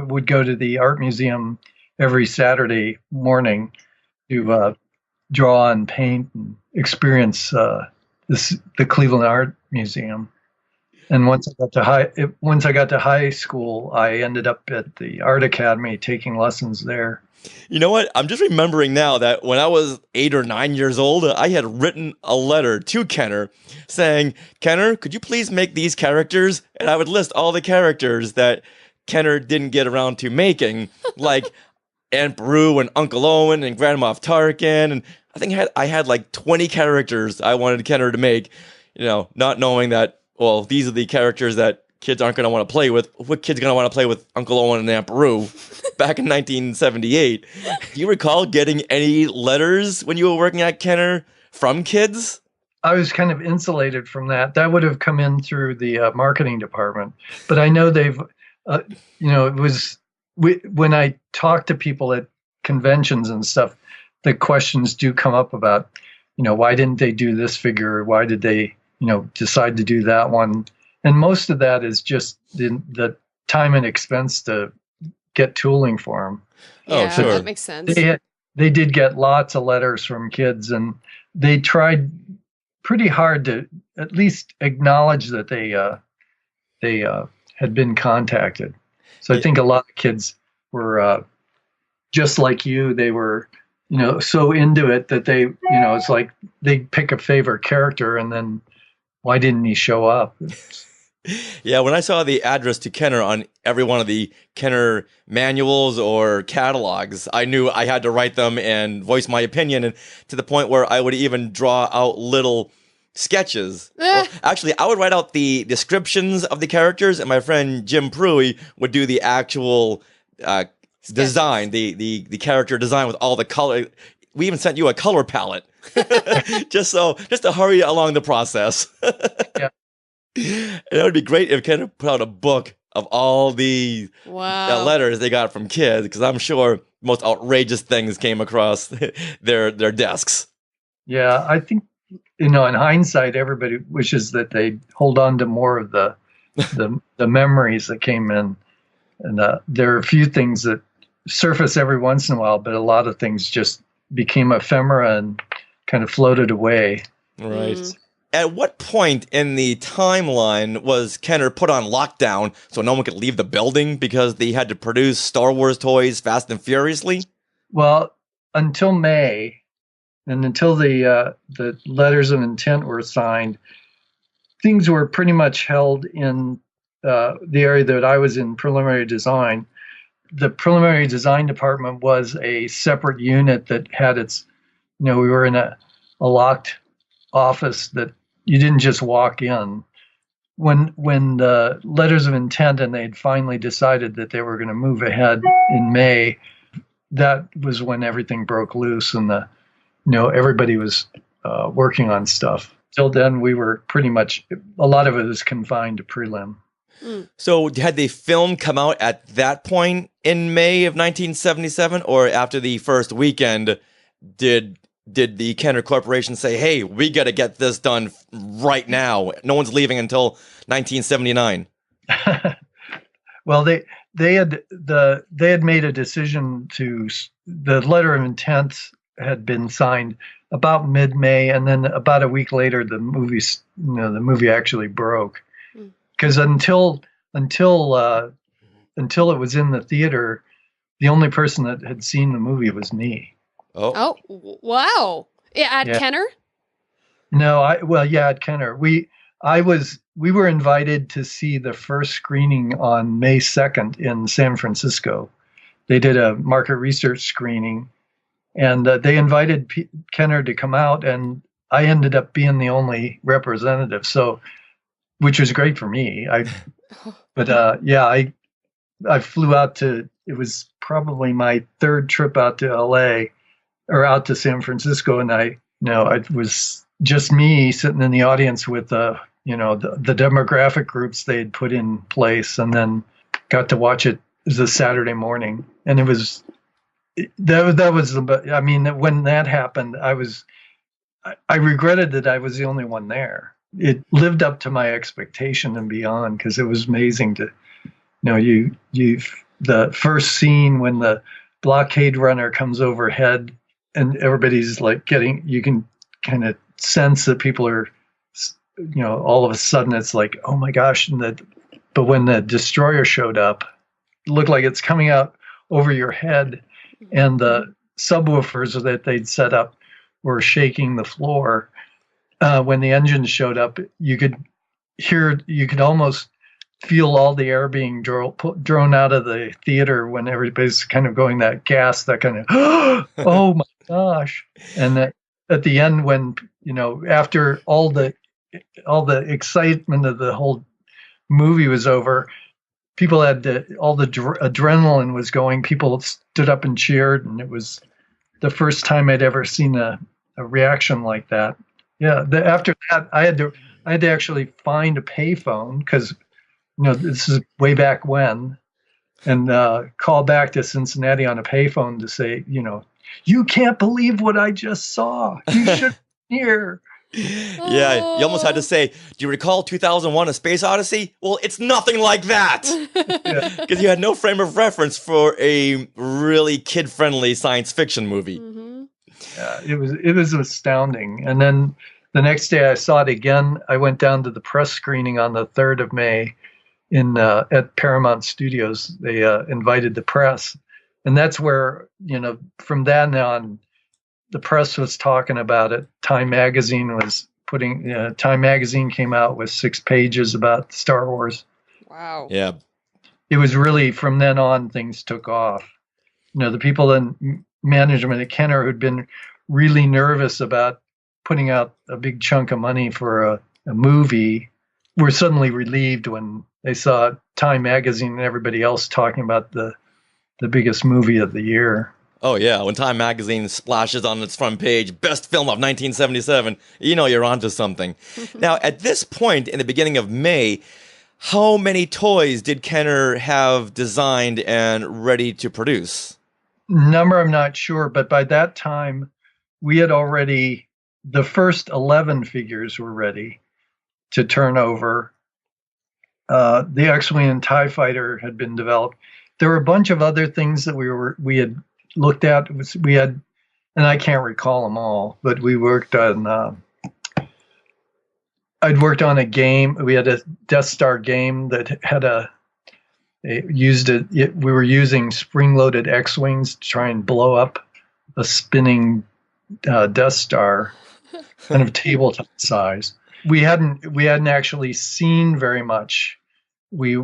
would go to the art museum every Saturday morning to draw and paint and experience the Cleveland Art Museum. And once I got to high school, I ended up at the Art Academy taking lessons there. You know what? I'm just remembering now that when I was 8 or 9 years old, I had written a letter to Kenner saying, Kenner, could you please make these characters? And I would list all the characters that Kenner didn't get around to making, like Aunt Beru and Uncle Owen and Grand Moff Tarkin. And I think I had like 20 characters I wanted Kenner to make, not knowing that, well, these are the characters that kids aren't going to want to play with. What kid's going to want to play with Uncle Owen and Aunt Beru back in 1978? Do you recall getting any letters when you were working at Kenner from kids? I was kind of insulated from that. That would have come in through the marketing department. But I know they've, it was, when I talk to people at conventions and stuff, the questions do come up about, why didn't they do this figure? Why did they, decide to do that one? And most of that is just the time and expense to get tooling for them. Yeah, sure. That makes sense. They did get lots of letters from kids, and they tried pretty hard to at least acknowledge that they had been contacted. So I think a lot of kids were just like you. They were, so into it that they, it's like they pick a favorite character and then why didn't he show up? Yeah, when I saw the address to Kenner on every one of the Kenner manuals or catalogs, I knew I had to write them and voice my opinion, and to the point where I would even draw out little sketches. Well, actually, I would write out the descriptions of the characters, and my friend Jim Pruitt would do the actual design, the character design with all the color. We even sent you a color palette just to hurry along the process. Yeah. And it would be great if Kenner put out a book of all the letters they got from kids, because I'm sure most outrageous things came across their desks. Yeah, I think, in hindsight, everybody wishes that they'd hold on to more of the memories that came in. And there are a few things that surface every once in a while, but a lot of things just became ephemera and kind of floated away. Right. At what point in the timeline was Kenner put on lockdown so no one could leave the building because they had to produce Star Wars toys fast and furiously? Well, until May, and until the letters of intent were signed, things were pretty much held in the area that I was in, preliminary design. The preliminary design department was a separate unit that had its, we were in a locked office that you didn't just walk in. When the letters of intent and they'd finally decided that they were going to move ahead in May, that was when everything broke loose and everybody was working on stuff. Till then, we were pretty much, a lot of it was confined to prelim. So had the film come out at that point in May of 1977, or after the first weekend, did the Kenner Corporation say, hey, we got to get this done right now? No one's leaving until 1979. Well, they had made a decision the letter of intent had been signed about mid-May, and then about a week later, the movie actually broke. Because until it was in the theater, the only person that had seen the movie was me. Oh, wow! Yeah, at Kenner? No, at Kenner. I was we were invited to see the first screening on May 2nd in San Francisco. They did a market research screening, and they invited Kenner to come out, and I ended up being the only representative, which was great for me. I flew out to, it was probably my third trip out to LA or out to San Francisco. And it was just me sitting in the audience with, the demographic groups they'd put in place, and then got to watch it. It was a Saturday morning. And when that happened, I regretted that I was the only one there. It lived up to my expectation and beyond, because it was amazing to, the first scene when the blockade runner comes overhead and everybody's like you can kind of sense that people are, all of a sudden it's like, oh my gosh. But when the destroyer showed up, it looked like it's coming out over your head, and the subwoofers that they'd set up were shaking the floor. When the engines showed up, you could almost feel all the air being drawn out of the theater when everybody's kind of going that gas, that kind of, oh my gosh. And that at the end, when, after all the excitement of the whole movie was over, people had all the adrenaline was going. People stood up and cheered, and it was the first time I'd ever seen a reaction like that. Yeah. After that, I had to actually find a payphone, because this is way back when, and call back to Cincinnati on a payphone to say, you can't believe what I just saw. You should hear. Yeah, you almost had to say, do you recall 2001: A Space Odyssey? Well, it's nothing like that. Because you had no frame of reference for a really kid-friendly science fiction movie. Mm-hmm. Yeah, it was astounding. And then the next day I saw it again. I went down to the press screening on the 3rd of May at Paramount Studios. They invited the press, and that's where, from then on, the press was talking about it. Time Magazine came out with 6 pages about Star Wars. Wow. Yeah. It was really, from then on, things took off. The people in management at Kenner who'd been really nervous about putting out a big chunk of money for a movie were suddenly relieved when they saw Time Magazine and everybody else talking about the biggest movie of the year. Oh, yeah. When Time Magazine splashes on its front page, best film of 1977, you're onto something. Now, at this point, in the beginning of May, how many toys did Kenner have designed and ready to produce? Number, I'm not sure, but by that time, we had already, the first 11 figures were ready to turn over. The X-Wing and TIE Fighter had been developed. There were a bunch of other things that we had looked at. And I can't recall them all, but we worked on, I'd worked on a game. We had a Death Star game that had we were using spring-loaded X-Wings to try and blow up a spinning Death Star, kind of tabletop size. We hadn't actually seen very much. We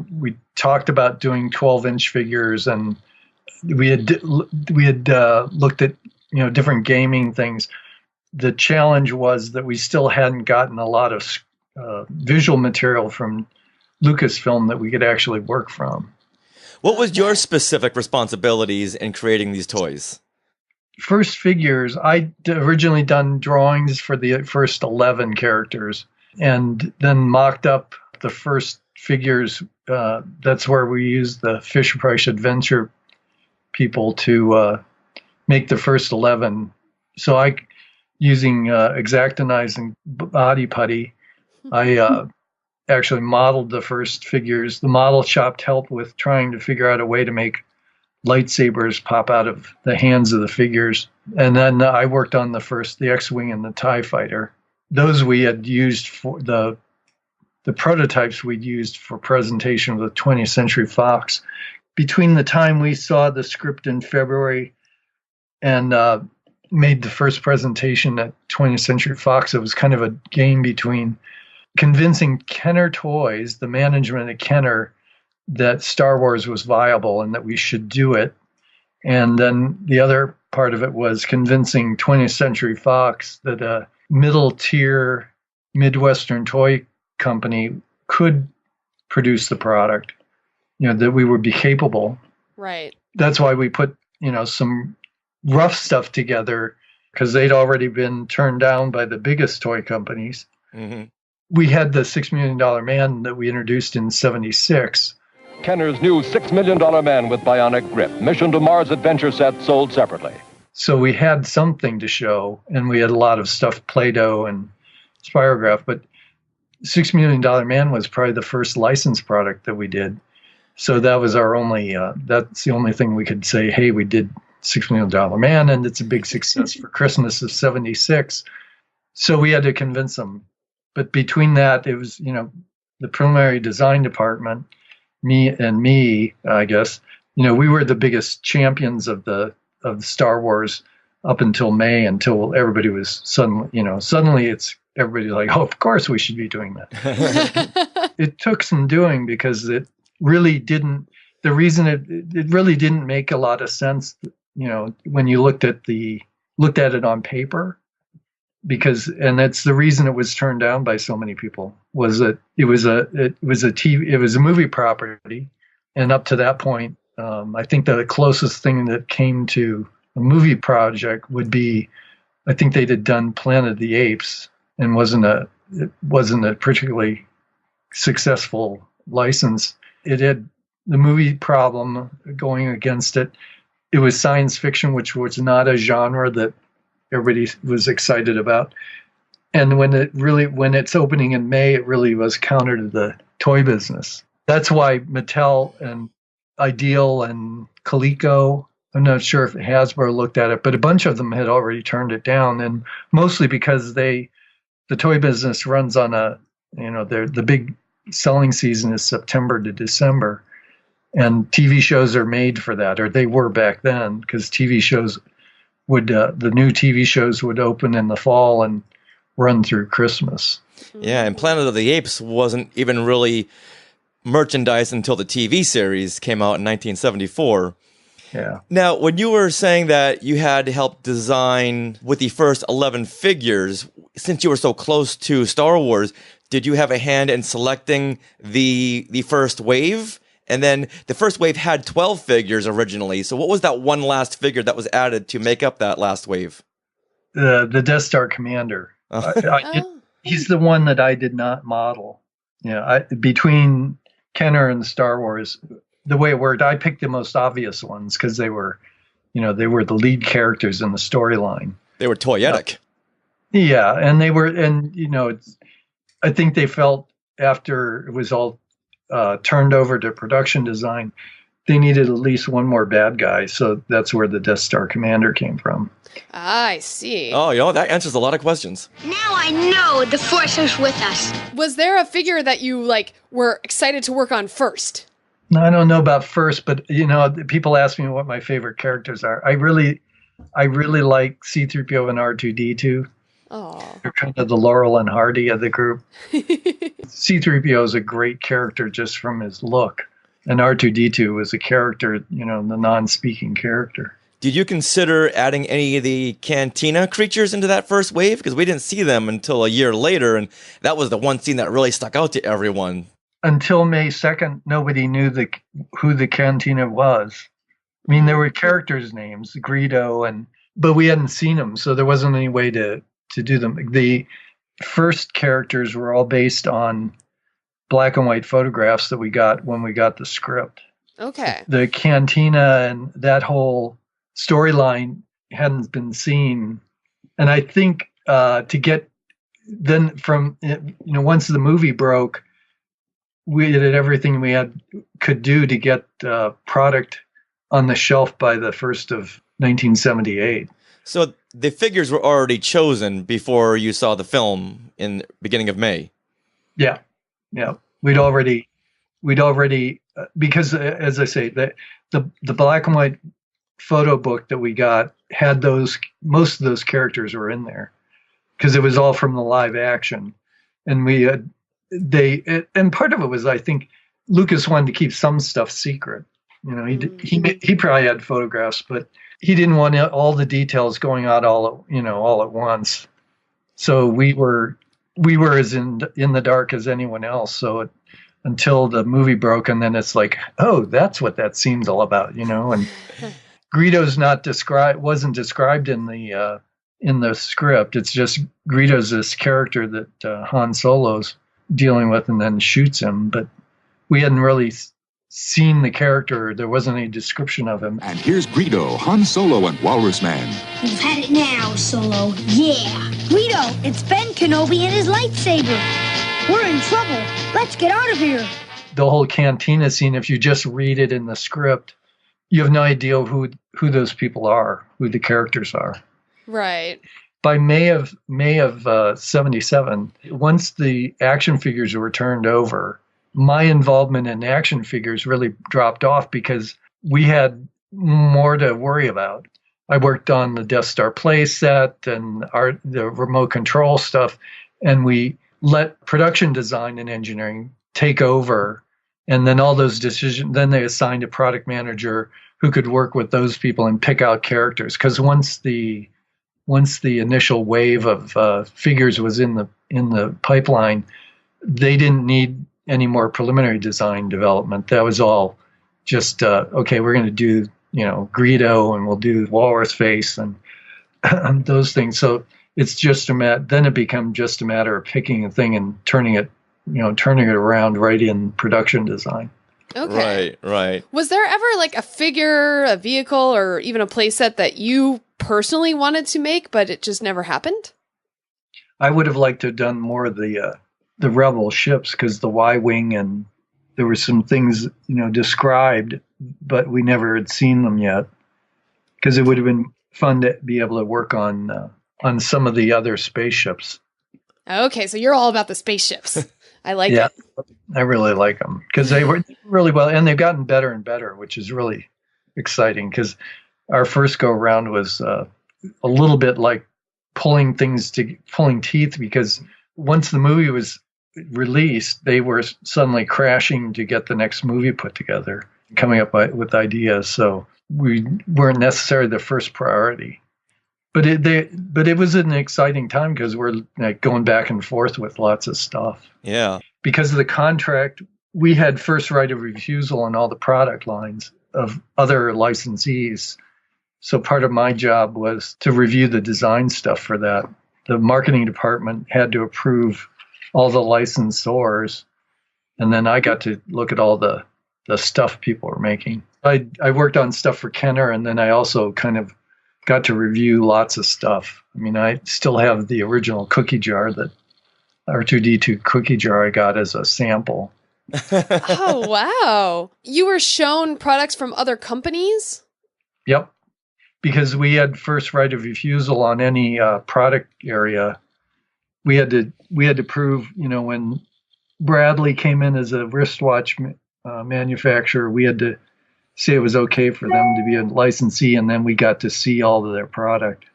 talked about doing 12-inch figures, and we had looked at different gaming things. The challenge was that we still hadn't gotten a lot of visual material from Lucasfilm that we could actually work from. What was your specific responsibilities in creating these toys? First figures, I'd originally done drawings for the first 11 characters, and then mocked up the first figures. That's where we used the Fisher-Price Adventure people to make the first 11. So using X-Acto knives and body putty, I actually modeled the first figures. The model shop helped with trying to figure out a way to make lightsabers pop out of the hands of the figures. And then I worked on the X-Wing and the TIE Fighter. Those we had used for the prototypes we'd used for presentation with the 20th Century Fox. Between the time we saw the script in February and made the first presentation at 20th Century Fox, it was kind of a game between convincing Kenner Toys, the management at Kenner, that Star Wars was viable and that we should do it. And then the other part of it was convincing 20th Century Fox that a middle-tier Midwestern toy company could produce the product, that we would be capable. Right. That's why we put, some rough stuff together, because they'd already been turned down by the biggest toy companies. Mm-hmm. We had the $6 Million Man that we introduced in 76. Kenner's new $6 Million Man with bionic grip. Mission to Mars adventure set sold separately. So we had something to show, and we had a lot of stuff, Play-Doh and Spirograph, but $6 Million Man was probably the first licensed product that we did. So that was our only, that's the only thing we could say, hey, we did $6 Million Man, and it's a big success for Christmas of 76. So we had to convince them. But between that, it was, the preliminary design department, me, I guess, we were the biggest champions of the Star Wars up until May, until everybody was suddenly it's everybody's like, oh, of course we should be doing that. It took some doing, because it really didn't. The reason it really didn't make a lot of sense, when you looked at it on paper, and that's the reason it was turned down by so many people, was that it was a movie property, and up to that point, I think the closest thing that came to a movie project would be, I think they'd had done Planet of the Apes, and it wasn't a particularly successful license. It had the movie problem going against it. It was science fiction, which was not a genre that everybody was excited about. And when it's opening in May, it really was counter to the toy business. That's why Mattel and Ideal and Coleco, I'm not sure if Hasbro looked at it, but a bunch of them had already turned it down, and mostly because the toy business runs on the big selling season is September to December, and TV shows are made for that, or they were back then, because TV shows the new TV shows would open in the fall and run through Christmas. Yeah, and Planet of the Apes wasn't even really merchandise until the TV series came out in 1974. Yeah. Now, when you were saying that you had to help design with the first 11 figures, since you were so close to Star Wars, did you have a hand in selecting the first wave? And then the first wave had 12 figures originally. So what was that one last figure that was added to make up that last wave? The Death Star Commander. He's the one that I did not model. Between Kenner and Star Wars, the way it worked, I picked the most obvious ones because they were the lead characters in the storyline. They were toyetic. Yeah, and they were, I think they felt after it was all turned over to production design, they needed at least one more bad guy. So that's where the Death Star Commander came from. I see. Oh, that answers a lot of questions. Now I know the Force is with us. Was there a figure that you were excited to work on first? I don't know about first, but people ask me what my favorite characters are. I really like C-3PO and R2-D2. Oh, They're kind of the Laurel and Hardy of the group. C-3PO is a great character just from his look, and R2-D2 was a character, the non-speaking character. Did you consider adding any of the Cantina creatures into that first wave? Because we didn't see them until a year later, and that was the one scene that really stuck out to everyone. Until May 2nd, nobody knew who the Cantina was. I mean, there were characters' names, Greedo, but we hadn't seen them, so there wasn't any way to do them. The first characters were all based on black and white photographs that we got when we got the script. Okay. The Cantina and that whole storyline hadn't been seen. And I think to get then from, once the movie broke, we did everything we could do to get product on the shelf by the 1st of 1978. So the figures were already chosen before you saw the film in the beginning of May. Yeah. We'd already because as I say, the black and white photo book that we got had most of those characters were in there because it was all from the live action, and we had and part of it was, I think, Lucas wanted to keep some stuff secret. He probably had photographs, but he didn't want all the details going out all at once. So we were as in the dark as anyone else. So until the movie broke, and then it's like, oh, that's what that scene's all about, And Greedo's wasn't described in the script. It's just Greedo's this character that Han Solo's dealing with, and then shoots him. But we hadn't really seen the character. There wasn't any description of him. And here's Greedo, Han Solo, and Walrus Man. You've had it now, Solo. Yeah. Greedo, it's Ben Kenobi and his lightsaber. We're in trouble. Let's get out of here. The whole cantina scene, if you just read it in the script, you have no idea who those people are, who the characters are. Right. By May of 77, once the action figures were turned over, my involvement in action figures really dropped off because we had more to worry about. I worked on the Death Star playset and the remote control stuff, and we let production design and engineering take over. And then all those decisions, then they assigned a product manager who could work with those people and pick out characters. Because once the initial wave of figures was in the pipeline, they didn't need any more preliminary design development. That was all just okay. We're going to do Greedo, and we'll do Walrus Face and those things. So it's just then it becomes just a matter of picking a thing and turning it around right in production design. Okay. Right. Was there ever like a figure, a vehicle, or even a playset that you personally wanted to make, but it just never happened? I would have liked to have done more of the Rebel ships, because the Y-wing, and there were some things described, but we never had seen them yet. Because it would have been fun to be able to work on some of the other spaceships. Okay, so you're all about the spaceships. I like it. I really like them because they were really well, and they've gotten better and better, which is really exciting. Because our first go around was a little bit like pulling teeth, because once the movie was released, they were suddenly crashing to get the next movie put together, coming up with ideas. So we weren't necessarily the first priority. But it was an exciting time because we're like going back and forth with lots of stuff. Yeah. Because of the contract, we had first right of refusal on all the product lines of other licensees. So part of my job was to review the design stuff for that. The marketing department had to approve all the licensors, and then I got to look at all the stuff people were making. I worked on stuff for Kenner, and then I also kind of got to review lots of stuff. I mean, I still have the original cookie jar, that R2-D2 cookie jar I got as a sample. Oh, wow. You were shown products from other companies? Yep. Because we had first right of refusal on any product area. We had to prove, when Bradley came in as a wristwatch manufacturer, we had to say it was okay for them to be a licensee, and then we got to see all of their product.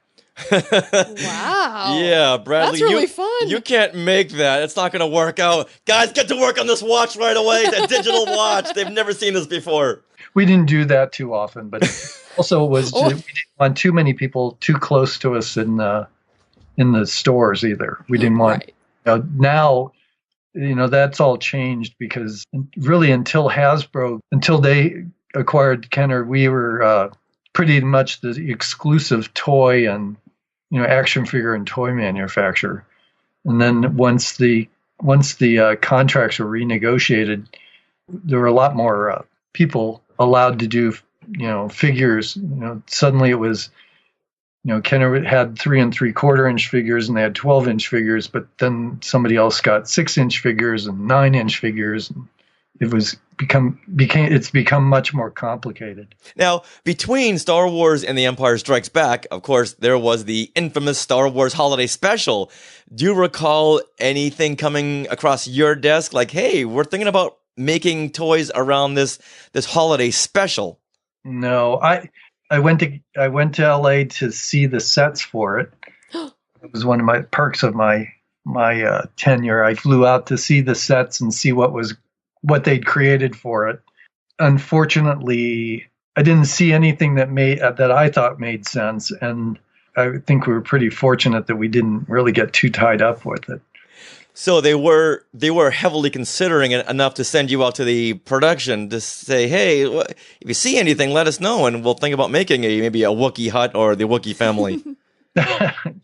Wow. Yeah, Bradley, that's really fun. You can't make that. It's not going to work out. Guys, get to work on this watch right away. That digital watch. They've never seen this before. We didn't do that too often, but also it was we didn't want too many people too close to us in the stores either. We didn't want now. That's all changed, because really until they acquired Kenner, we were pretty much the exclusive toy and action figure and toy manufacturer. And then once the contracts were renegotiated, there were a lot more people allowed to do figures. Suddenly it was Kenner had 3 3/4 inch figures, and they had 12-inch figures, but then somebody else got 6-inch figures and 9-inch figures. And it's become much more complicated. Now, between Star Wars and The Empire Strikes Back, of course, there was the infamous Star Wars Holiday Special. Do you recall anything coming across your desk like, hey, we're thinking about making toys around this holiday special? No, I went to LA to see the sets for it. It was one of my perks of my my tenure. I flew out to see the sets and see what they'd created for it. Unfortunately, I didn't see anything that I thought made sense, and I think we were pretty fortunate that we didn't really get too tied up with it. So they were heavily considering it enough to send you out to the production to say, hey, if you see anything, let us know, and we'll think about making maybe a Wookiee hut or the Wookiee family.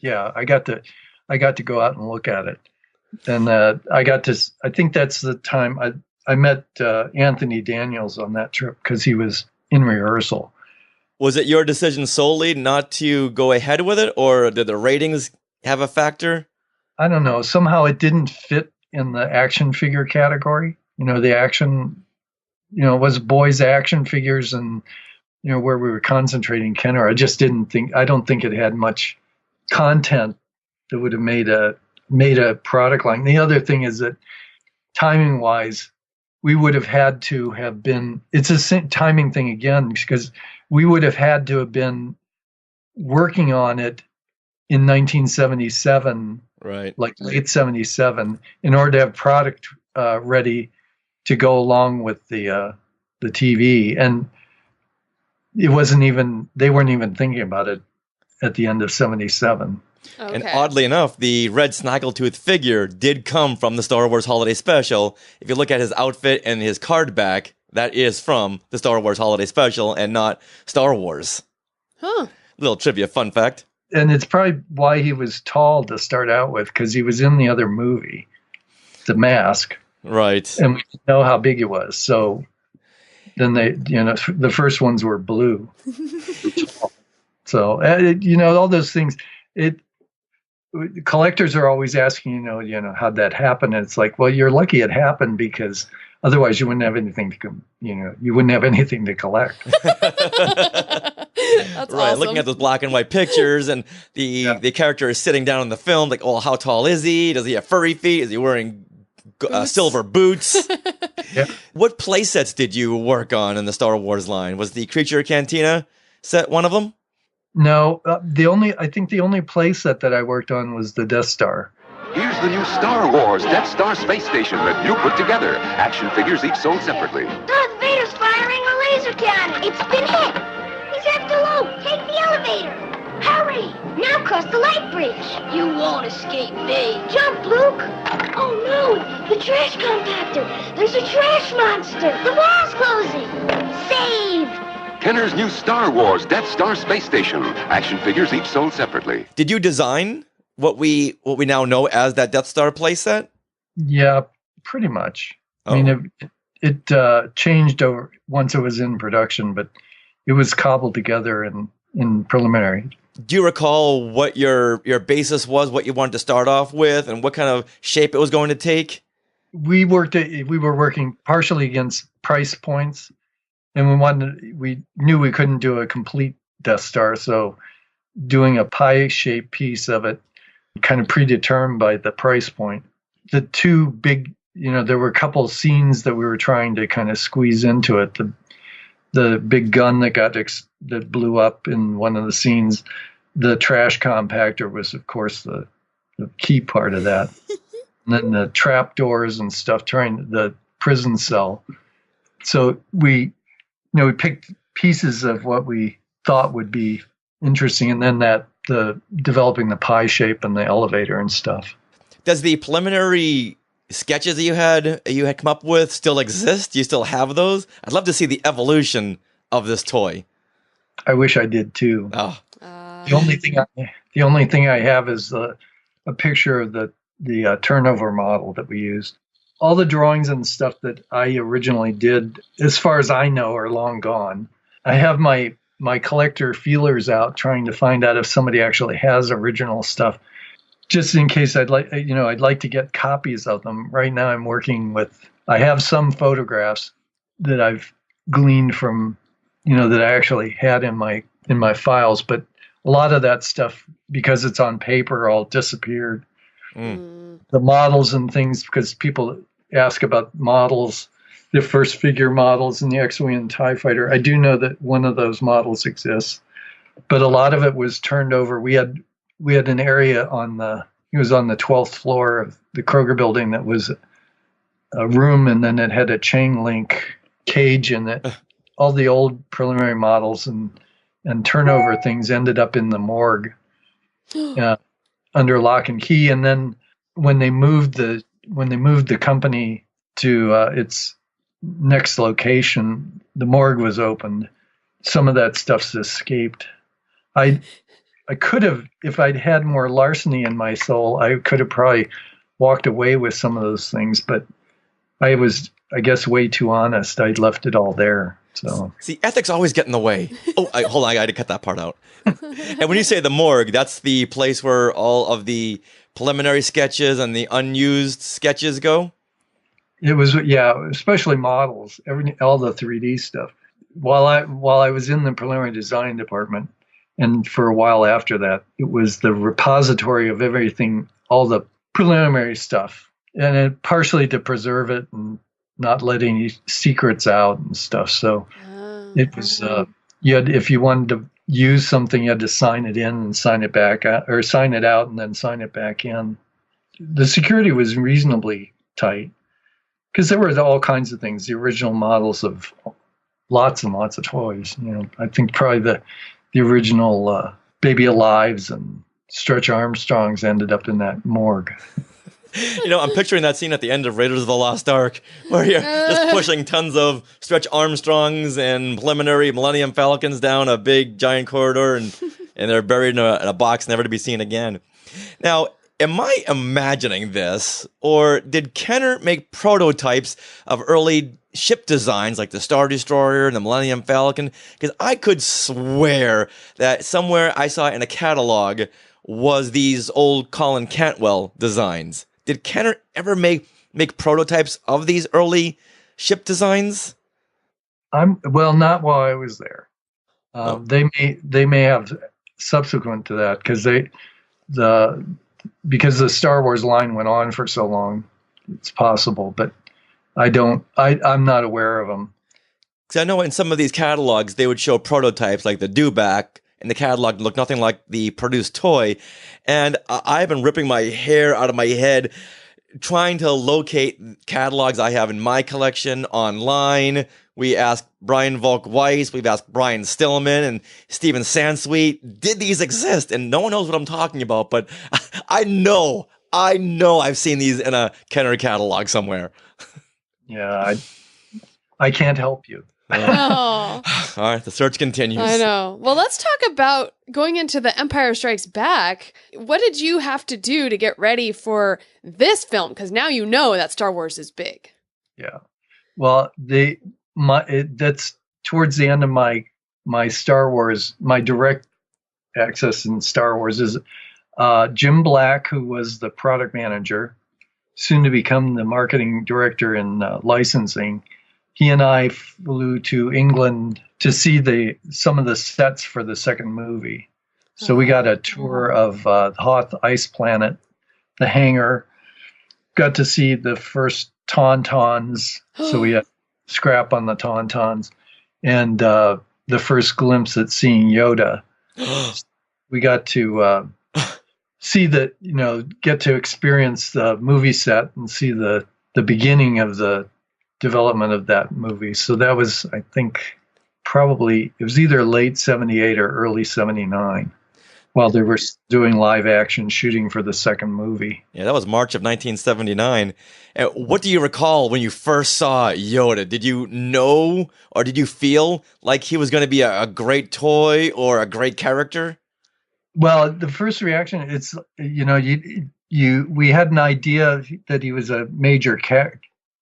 Yeah, I got to go out and look at it, and I think that's the time I met Anthony Daniels on that trip because he was in rehearsal. Was it your decision solely not to go ahead with it, or did the ratings have a factor? I don't know. Somehow it didn't fit in the action figure category. The action, it was boys' action figures, and where we were concentrating Kenner. I don't think it had much content that would have made a product line. The other thing is that timing wise, we would have had to have been. It's a timing thing again, because we would have had to have been working on it in 1977, right? Like late 77, in order to have product ready to go along with the TV. And it wasn't even, they weren't even thinking about it at the end of 77. Okay. And oddly enough, the red snaggletooth figure did come from the Star Wars Holiday Special. If you look at his outfit and his card back, that is from the Star Wars Holiday Special and not Star Wars. Huh. Little trivia fun fact. And it's probably why he was tall to start out with, because he was in the other movie, The Mask. Right. And we didn't know how big he was. So then the first ones were blue. So, all those things, collectors are always asking, how'd that happen? And it's like, well, you're lucky it happened, because otherwise you wouldn't have anything you wouldn't have anything to collect. That's right. awesome. Looking at those black and white pictures, and the character is sitting down in the film, like, oh, how tall is he? Does he have furry feet? Is he wearing silver boots? Yeah. What play sets did you work on in the Star Wars line? Was the Creature Cantina set one of them? No, I think the only play set that I worked on was the Death Star. Here's the new Star Wars Death Star space station that you put together. Action figures each sold separately. Darth Vader's firing a laser cannon. It's been hit. He's after Luke. Take the elevator. Hurry. Now cross the light bridge. You won't escape me. Jump, Luke. Oh, no. The trash compactor. There's a trash monster. The wall's closing. Save. Kenner's new Star Wars Death Star space station. Action figures each sold separately. Did you design what we now know as that Death Star playset? Yeah, pretty much. Oh. I mean, it changed over once it was in production, but it was cobbled together in preliminary. Do you recall what your basis was, what you wanted to start off with, and what kind of shape it was going to take? We were working partially against price points, and we knew we couldn't do a complete Death Star, so doing a pie-shaped piece of it, kind of predetermined by the price point. The two big, there were a couple of scenes that we were trying to kind of squeeze into it. The big gun that blew up in one of the scenes, the trash compactor was, of course, the key part of that. And then the trap doors and stuff, the prison cell. So we picked pieces of what we thought would be interesting, and then the developing the pie shape and the elevator and stuff. Does the preliminary sketches that you had come up with still exist? Do you still have those? I'd love to see the evolution of this toy. I wish I did too. Oh. The only thing I have is a picture of the turnover model that we used. All the drawings and stuff that I originally did, as far as I know, are long gone. I have my collector feelers out trying to find out if somebody actually has original stuff, just in case I'd like to get copies of them. Right now I have some photographs that I've gleaned from, that I actually had in my files, but a lot of that stuff, because it's on paper, all disappeared. The models and things, because people ask about models, the first figure models in the X-Wing and TIE Fighter. I do know that one of those models exists, but a lot of it was turned over. We had an area on the He was on the 12th floor of the Kroger building that was a room, and then it had a chain link cage in it. All the old preliminary models and turnover things ended up in the morgue under lock and key. And then when they moved the company to its next location, the morgue was opened. Some of that stuff's escaped. I could have, if I'd had more larceny in my soul, I could have probably walked away with some of those things, but I was, I guess, way too honest. I'd left it all there. So see, ethics always get in the way. Oh, hold on, I got to cut that part out. And when you say the morgue, that's the place where all of the preliminary sketches and the unused sketches go? It was, yeah, especially models, all the 3D stuff. While I was in the preliminary design department, and for a while after that, it was the repository of everything, all the preliminary stuff, and it, partially to preserve it and not let any secrets out and stuff. So it was, if you wanted to use something, you had to sign it in and sign it back out, or sign it out and then sign it back in. The security was reasonably tight because there were all kinds of things, the original models of lots and lots of toys. You know, I think probably the original Baby Alives and Stretch Armstrongs ended up in that morgue. You know, I'm picturing that scene at the end of Raiders of the Lost Ark where you're just pushing tons of Stretch Armstrongs and preliminary Millennium Falcons down a big giant corridor, and they're buried in a box never to be seen again. Now, am I imagining this, or did Kenner make prototypes of early ship designs like the Star Destroyer and the Millennium Falcon? Because I could swear that somewhere I saw in a catalog was these old Colin Cantwell designs. Did Kenner ever make prototypes of these early ship designs? Well, not while I was there. They may have subsequent to that because because the Star Wars line went on for so long. It's possible, but I'm not aware of them. Because I know in some of these catalogs they would show prototypes like the Dewback, and the catalog looked nothing like the produced toy. And I've been ripping my hair out of my head trying to locate catalogs I have in my collection online. We asked Brian Volk-Weiss, we've asked Brian Stillman and Steven Sansweet, did these exist? And no one knows what I'm talking about, but I know I've seen these in a Kenner catalog somewhere. Yeah, I can't help you. Oh. All right, the search continues. I know. Well, let's talk about going into The Empire Strikes Back. What did you have to do to get ready for this film? Because now you know that Star Wars is big. Yeah. Well, that's towards the end of my Star Wars, my direct access in Star Wars is Jim Black, who was the product manager, soon to become the marketing director in licensing. He and I flew to England to see some of the sets for the second movie. So we got a tour of Hoth Ice Planet, the hangar, got to see the first Tauntauns. So we had scrap on the Tauntauns, and the first glimpse at seeing Yoda. We got to see get to experience the movie set and see the beginning of the development of that movie. So that was, I think, probably, it was either late 78 or early 79 while they were doing live action shooting for the second movie. Yeah, that was March of 1979. And what do you recall when you first saw Yoda? Did you know, or did you feel like he was going to be a great toy or a great character? Well, the first reaction, it's, we had an idea that he was a major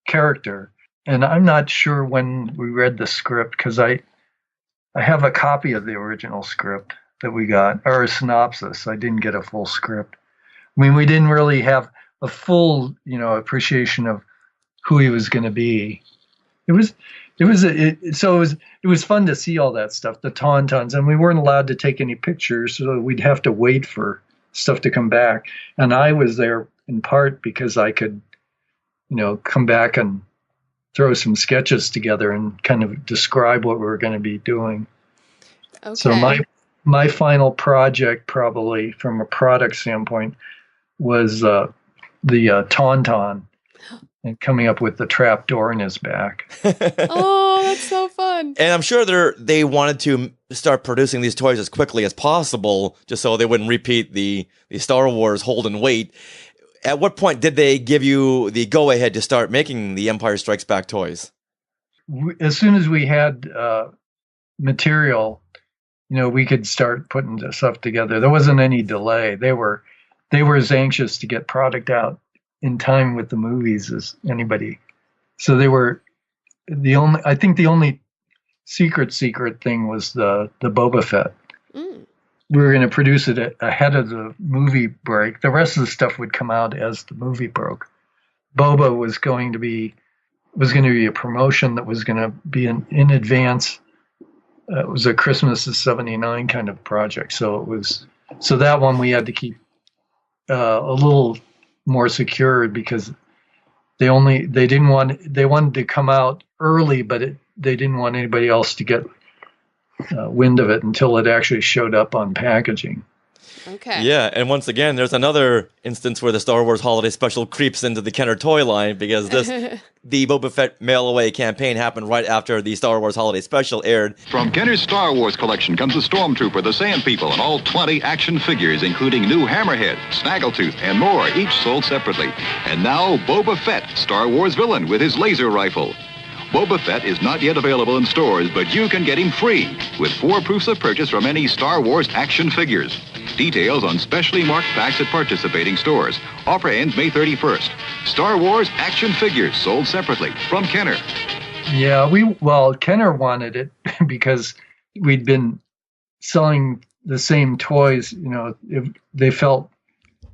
character. And I'm not sure when we read the script, because I have a copy of the original script that we got, or a synopsis. I didn't get a full script. I mean, we didn't really have a full, appreciation of who he was going to be. It was fun to see all that stuff, the Tauntauns, and we weren't allowed to take any pictures, so we'd have to wait for stuff to come back. And I was there in part because I could, come back and throw some sketches together and kind of describe what we were going to be doing. Okay. So my final project, probably from a product standpoint, was the Tauntaun, and coming up with the trap door in his back. Oh, that's so fun. And I'm sure they wanted to start producing these toys as quickly as possible, just so they wouldn't repeat the Star Wars hold and wait. At what point did they give you the go-ahead to start making the Empire Strikes Back toys? As soon as we had material, we could start putting the stuff together. There wasn't any delay. They were as anxious to get product out in time with the movies as anybody. So they were the only secret thing was the Boba Fett. Mm. We were going to produce it ahead of the movie break. The rest of the stuff would come out as the movie broke. Boba was going to be a promotion that was going to be in advance. It was a Christmas of '79 kind of project. So that one we had to keep a little more secured because they wanted to come out early, but they didn't want anybody else to get wind of it until it actually showed up on packaging. Okay. Yeah, and once again, there's another instance where the Star Wars Holiday Special creeps into the Kenner toy line because the Boba Fett mail-away campaign happened right after the Star Wars Holiday Special aired. From Kenner's Star Wars collection comes the Stormtrooper, the Sand People, and all 20 action figures, including new Hammerhead, Snaggletooth, and more, each sold separately. And now, Boba Fett, Star Wars villain with his laser rifle. Boba Fett is not yet available in stores, but you can get him free with 4 proofs of purchase from any Star Wars action figures. Details on specially marked packs at participating stores. Offer ends May 31st. Star Wars action figures sold separately from Kenner. Yeah, Kenner wanted it because we'd been selling the same toys. They felt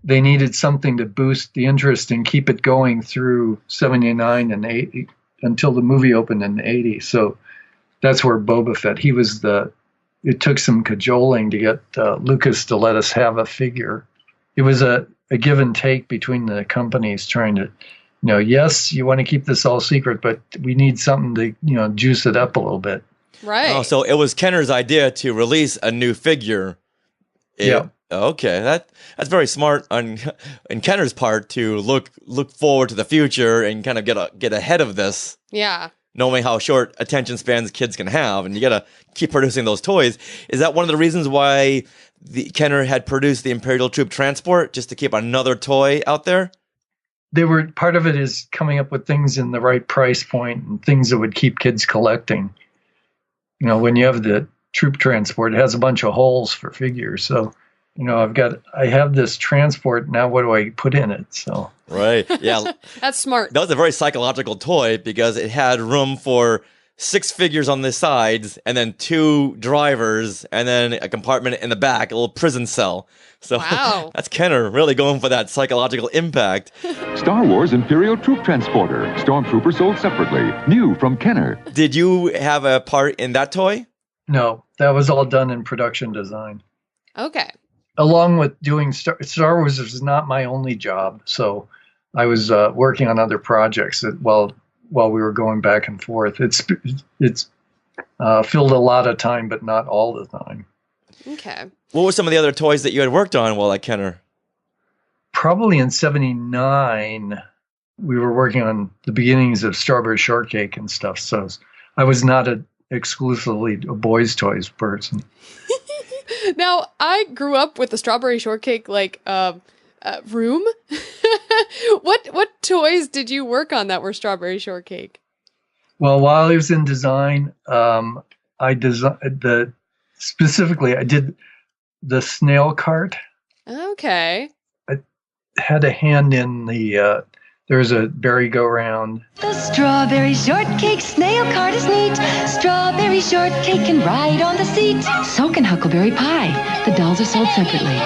they needed something to boost the interest and keep it going through '79 and '80 until the movie opened in '80. So that's where Boba Fett. It took some cajoling to get Lucas to let us have a figure. It was a give and take between the companies trying to, yes, you want to keep this all secret, but we need something to, juice it up a little bit. Right. Oh, so it was Kenner's idea to release a new figure. Yeah. Okay, that's very smart on Kenner's part to look forward to the future and kind of get ahead of this. Yeah. Knowing how short attention spans kids can have, and you gotta keep producing those toys. Is that one of the reasons why the Kenner had produced the Imperial Troop Transport, just to keep another toy out there? Part of it is coming up with things in the right price point and things that would keep kids collecting. When you have the Troop Transport, it has a bunch of holes for figures, so I have this transport now. What do I put in it? So right, yeah, that's smart. That was a very psychological toy because it had room for 6 figures on the sides, and then 2 drivers, and then a compartment in the back, a little prison cell. So wow. That's Kenner really going for that psychological impact. Star Wars Imperial Troop Transporter, Stormtrooper sold separately, new from Kenner. Did you have a part in that toy? No, that was all done in production design. Okay. Along with doing Star Wars was not my only job, so I was working on other projects while we were going back and forth. It's filled a lot of time, but not all the time. Okay. What were some of the other toys that you had worked on while at Kenner? Probably in '79, we were working on the beginnings of Strawberry Shortcake and stuff. So I was not exclusively a boys' toys person. Now, I grew up with the Strawberry Shortcake room. What toys did you work on that were Strawberry Shortcake? Well, while I was in design, I did the snail cart. Okay. I had a hand in the. There's a merry-go-round. The Strawberry Shortcake snail cart is neat. Strawberry Shortcake can ride on the seat. So can Huckleberry Pie. The dolls are sold separately.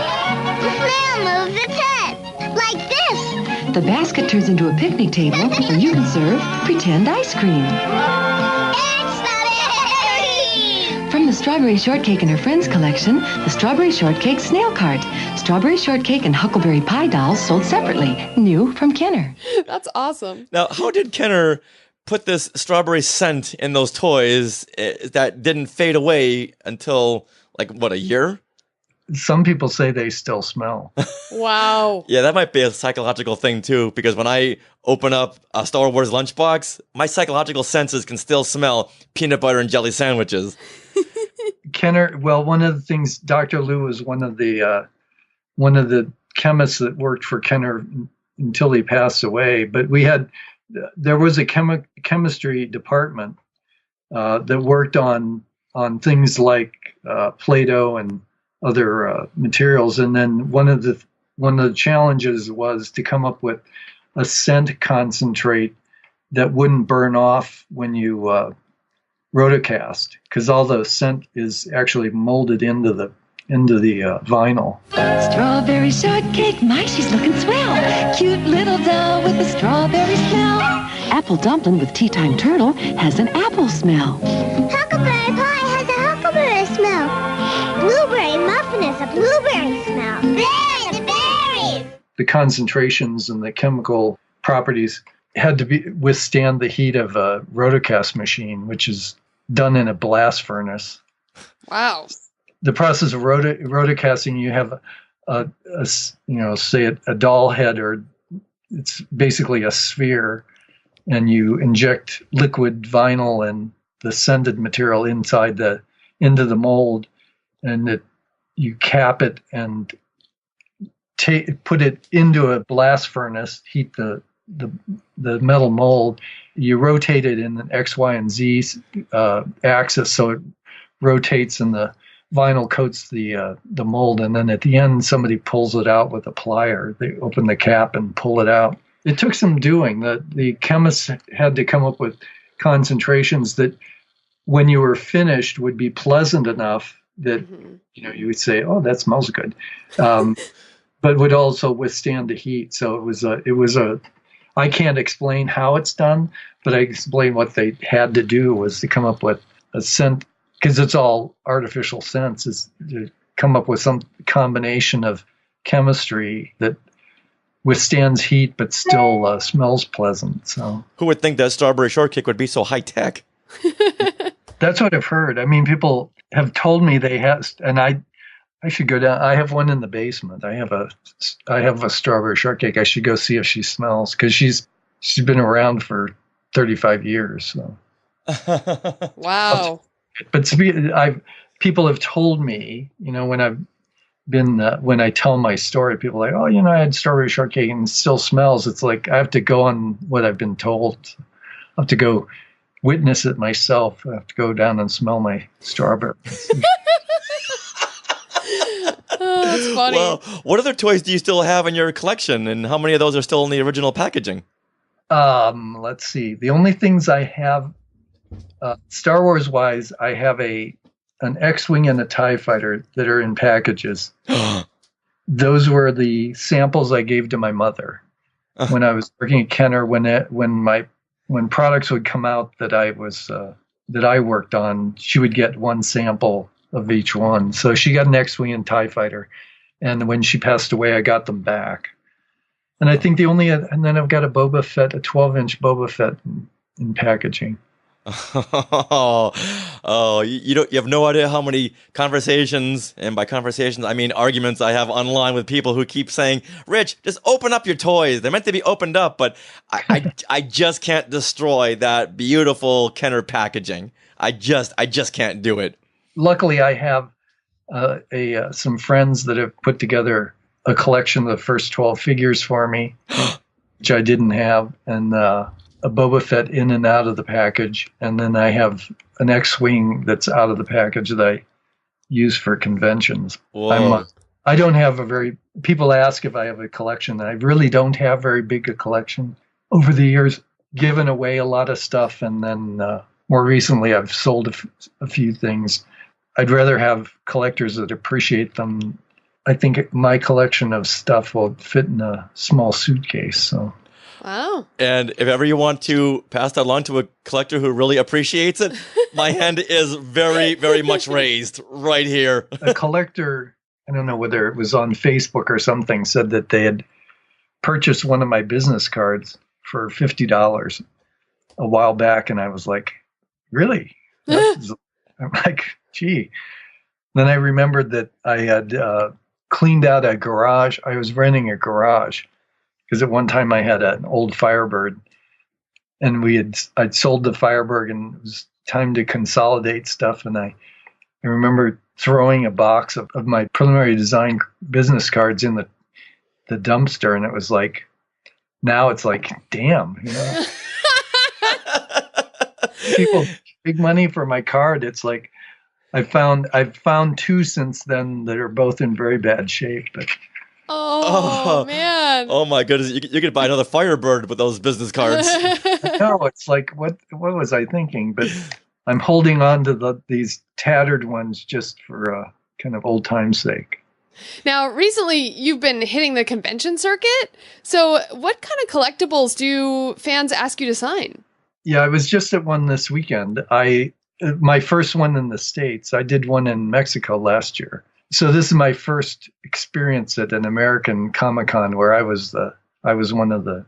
The snail moves its head, like this. The basket turns into a picnic table where you can serve pretend ice cream. From the Strawberry Shortcake and Her Friends collection, the Strawberry Shortcake snail cart. Strawberry Shortcake and Huckleberry Pie dolls sold separately, new from Kenner. That's awesome. Now, how did Kenner put this strawberry scent in those toys that didn't fade away until, a year? some people say they still smell. Wow. Yeah, that might be a psychological thing too, because when I open up a Star Wars lunchbox, my psychological senses can still smell peanut butter and jelly sandwiches. Kenner, well, one of the things, Dr. Liu was one of the chemists that worked for Kenner until he passed away. But there was a chemistry department that worked on things like Play-Doh and other materials. And then one of the challenges was to come up with a scent concentrate that wouldn't burn off when you rotocast, because all the scent is actually molded into the vinyl. Strawberry shortcake, my, she's looking swell. Cute little doll with a strawberry smell. Apple dumpling with tea time turtle has an apple smell. Huckleberry pie has a huckleberry smell. Blueberry muffin has a blueberry smell. Berries! The concentrations and the chemical properties had to withstand the heat of a rotocast machine, which is done in a blast furnace. Wow. The process of rotocasting, you have say a doll head, or it's basically a sphere, and you inject liquid vinyl and the scented material into the mold, and you cap it and put it into a blast furnace, heat the metal mold. You rotate it in an X, Y, and Z axis, so it rotates and the vinyl coats the mold, and then at the end somebody pulls it out with a plier. They open the cap and pull it out. It took some doing. The chemists had to come up with concentrations that, when you were finished, would be pleasant enough that you would say, "Oh, that smells good," but would also withstand the heat. So it was a. I can't explain how it's done, but I explain what they had to do was to come up with a scent, because it's all artificial scents, is to come up with some combination of chemistry that withstands heat but still smells pleasant. So who would think that strawberry shortcake would be so high tech? That's what I've heard. I mean, people have told me they have, and I should go down. I have one in the basement. I have a strawberry shortcake. I should go see if she smells, because she's been around for 35 years. So. Wow. But people have told me, when I've been when I tell my story, people are like, "Oh, I had strawberry shortcake and it still smells." It's like I have to go on what I've been told. I have to go witness it myself. I have to go down and smell my strawberries. Oh, that's funny. Well, what other toys do you still have in your collection, and how many of those are still in the original packaging? Let's see. The only things I have, Star Wars wise, I have an X-Wing and a TIE Fighter that are in packages. Those were the samples I gave to my mother when I was working at Kenner. When products would come out that I worked on, she would get one sample of each one. So she got an X-Wing and TIE Fighter, and when she passed away, I got them back. And I think and then I've got a Boba Fett, a 12-inch Boba Fett in packaging. You have no idea how many conversations, and by conversations I mean arguments, I have online with people who keep saying, "Rich, just open up your toys. They're meant to be opened up," but I just can't destroy that beautiful Kenner packaging. I just can't do it. Luckily, I have some friends that have put together a collection of the first 12 figures for me, which I didn't have, and a Boba Fett in and out of the package, and then I have an X-Wing that's out of the package that I use for conventions. I don't have people ask if I have a collection, and I really don't have very big a collection. Over the years, given away a lot of stuff, and then more recently I've sold a few things. I'd rather have collectors that appreciate them. I think my collection of stuff will fit in a small suitcase. So. Wow. And if ever you want to pass that along to a collector who really appreciates it, my hand is very, very much raised right here. A collector, I don't know whether it was on Facebook or something, said that they had purchased one of my business cards for $50 a while back. And I was like, really? I'm like, gee. Then I remembered that I had cleaned out a garage. I was renting a garage because at one time I had an old Firebird, and I'd sold the Firebird, and it was time to consolidate stuff. And I remember throwing a box of my preliminary design business cards in the dumpster, and it was like, now it's like, damn, people big money for my card. It's like I've found two since then that are both in very bad shape. But man! Oh my goodness! You could buy another Firebird with those business cards. No, it's like what was I thinking? But I'm holding on to these tattered ones just for kind of old time's sake. Now, recently you've been hitting the convention circuit. So, what kind of collectibles do fans ask you to sign? Yeah, I was just at one this weekend. My first one in the States. I did one in Mexico last year. So this is my first experience at an American Comic-Con where I was one of the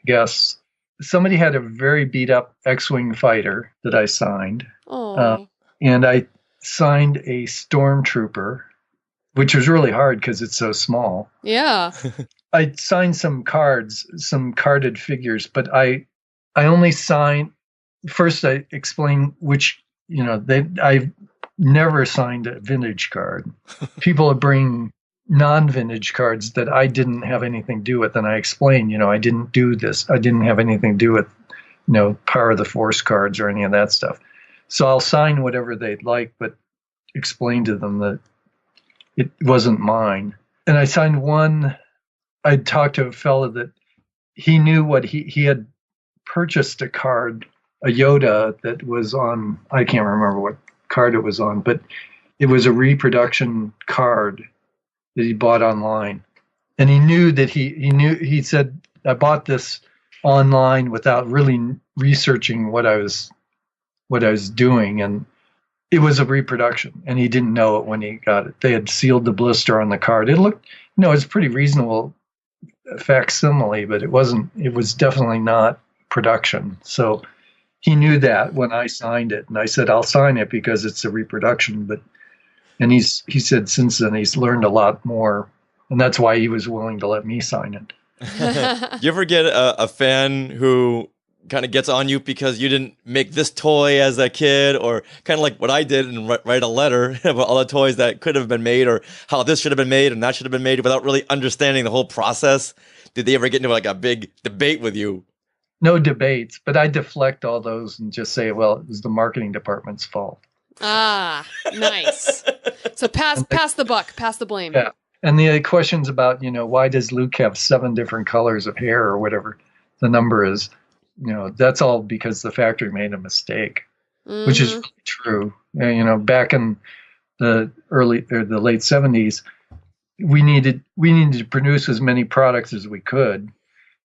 guests. Somebody had a very beat up X-Wing fighter that I signed. And I signed a Stormtrooper, which was really hard because it's so small. Yeah. I signed some cards, some carded figures, but I only signed. First, I explained which, I've never signed a vintage card. People bring non-vintage cards that I didn't have anything to do with, and I explained, I didn't do this. I didn't have anything to do with, Power of the Force cards or any of that stuff. So I'll sign whatever they'd like, but explain to them that it wasn't mine. And I signed one. I talked to a fellow that he knew what he had purchased a card, a Yoda that was on, I can't remember what card it was on, but it was a reproduction card that he bought online. And he knew that he said, I bought this online without really researching what I was doing. And it was a reproduction, and he didn't know it when he got it. They had sealed the blister on the card. It looked, it's pretty reasonable facsimile, but it was definitely not production. So he knew that when I signed it, and I said, I'll sign it because it's a reproduction. And he said since then he's learned a lot more, and that's why he was willing to let me sign it. You ever get a fan who kind of gets on you because you didn't make this toy as a kid, or kind of like what I did and write a letter about all the toys that could have been made, or how this should have been made and that should have been made, without really understanding the whole process? Did they ever get into like a big debate with you? No debates, but I deflect all those and just say, well, it was the marketing department's fault. Ah, nice. So pass the buck, pass the blame. Yeah. And the questions about, why does Luke have 7 different colors of hair or whatever the number is, that's all because the factory made a mistake, which is really true. Back in the late 70s, we needed to produce as many products as we could.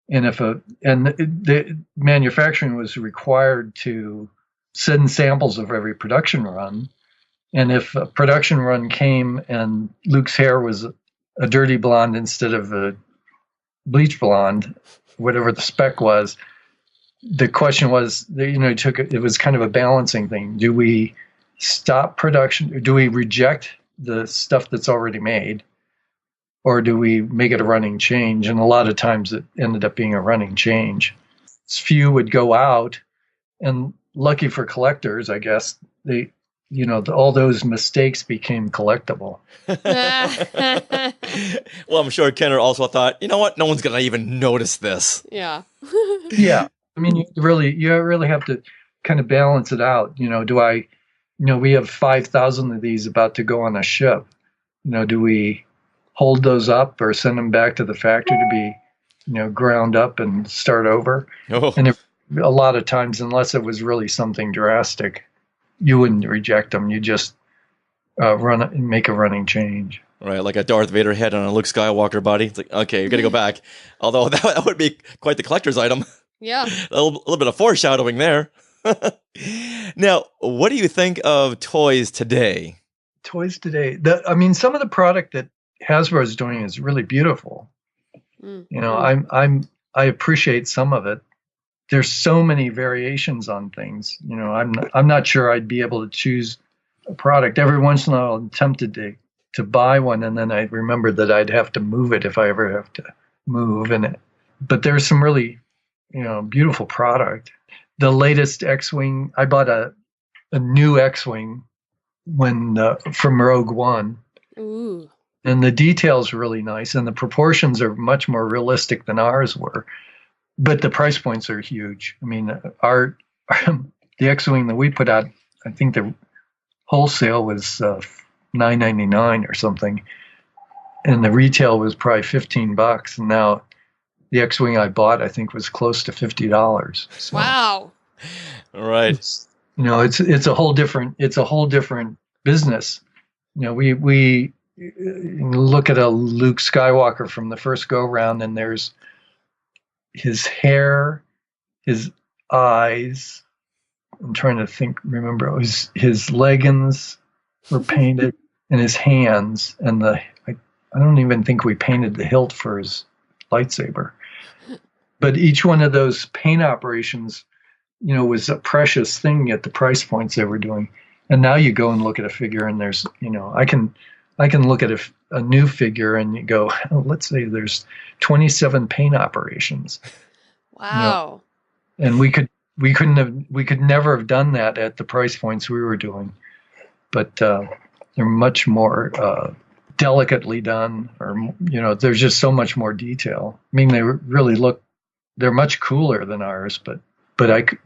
And the manufacturing was required to send samples of every production run. And if a production run came and Luke's hair was a dirty blonde instead of a bleach blonde, whatever the spec was, the question was, it was kind of a balancing thing. Do we stop production? Or do we reject the stuff that's already made? Or do we make it a running change? And a lot of times it ended up being a running change. Few would go out, and lucky for collectors, I guess, all those mistakes became collectible. Well, I'm sure Kenner also thought, you know what? No one's going to even notice this. Yeah. Yeah. I mean, you really have to kind of balance it out. We have 5,000 of these about to go on a ship. Do we hold those up or send them back to the factory to be, ground up and start over? Oh. And a lot of times, unless it was really something drastic, you wouldn't reject them. You just make a running change. Right, like a Darth Vader head on a Luke Skywalker body. It's like, okay, you're going to go back. Although that would be quite the collector's item. Yeah. A little bit of foreshadowing there. Now, what do you think of toys today? Toys today. Some of the product that Hasbro is doing is really beautiful. I appreciate some of it. There's so many variations on things. I'm not sure I'd be able to choose product. Every once in a while, I'm tempted to buy one, and then I remembered that I'd have to move it if I ever have to move. But there's some really, beautiful product. The latest X-Wing, I bought a new X-Wing from Rogue One. Ooh. And the details are really nice, and the proportions are much more realistic than ours were. But the price points are huge. I mean, the X-Wing that we put out, I think the wholesale was $9.99 or something, and the retail was probably $15. And now the X-Wing I bought, I think, was close to $50. So, wow! Right. It's a whole different business. We look at a Luke Skywalker from the first go round, and there's his hair, his eyes. I'm trying to remember. His leggings were painted, and his hands, and I don't even think we painted the hilt for his lightsaber. But each one of those paint operations, was a precious thing at the price points they were doing. And now you go and look at a figure, and there's, I can look at a new figure and you go, let's say there's 27 paint operations. Wow. And we could never have done that at the price points we were doing. But they're much more delicately done, or there's just so much more detail. I mean, they're much cooler than ours, but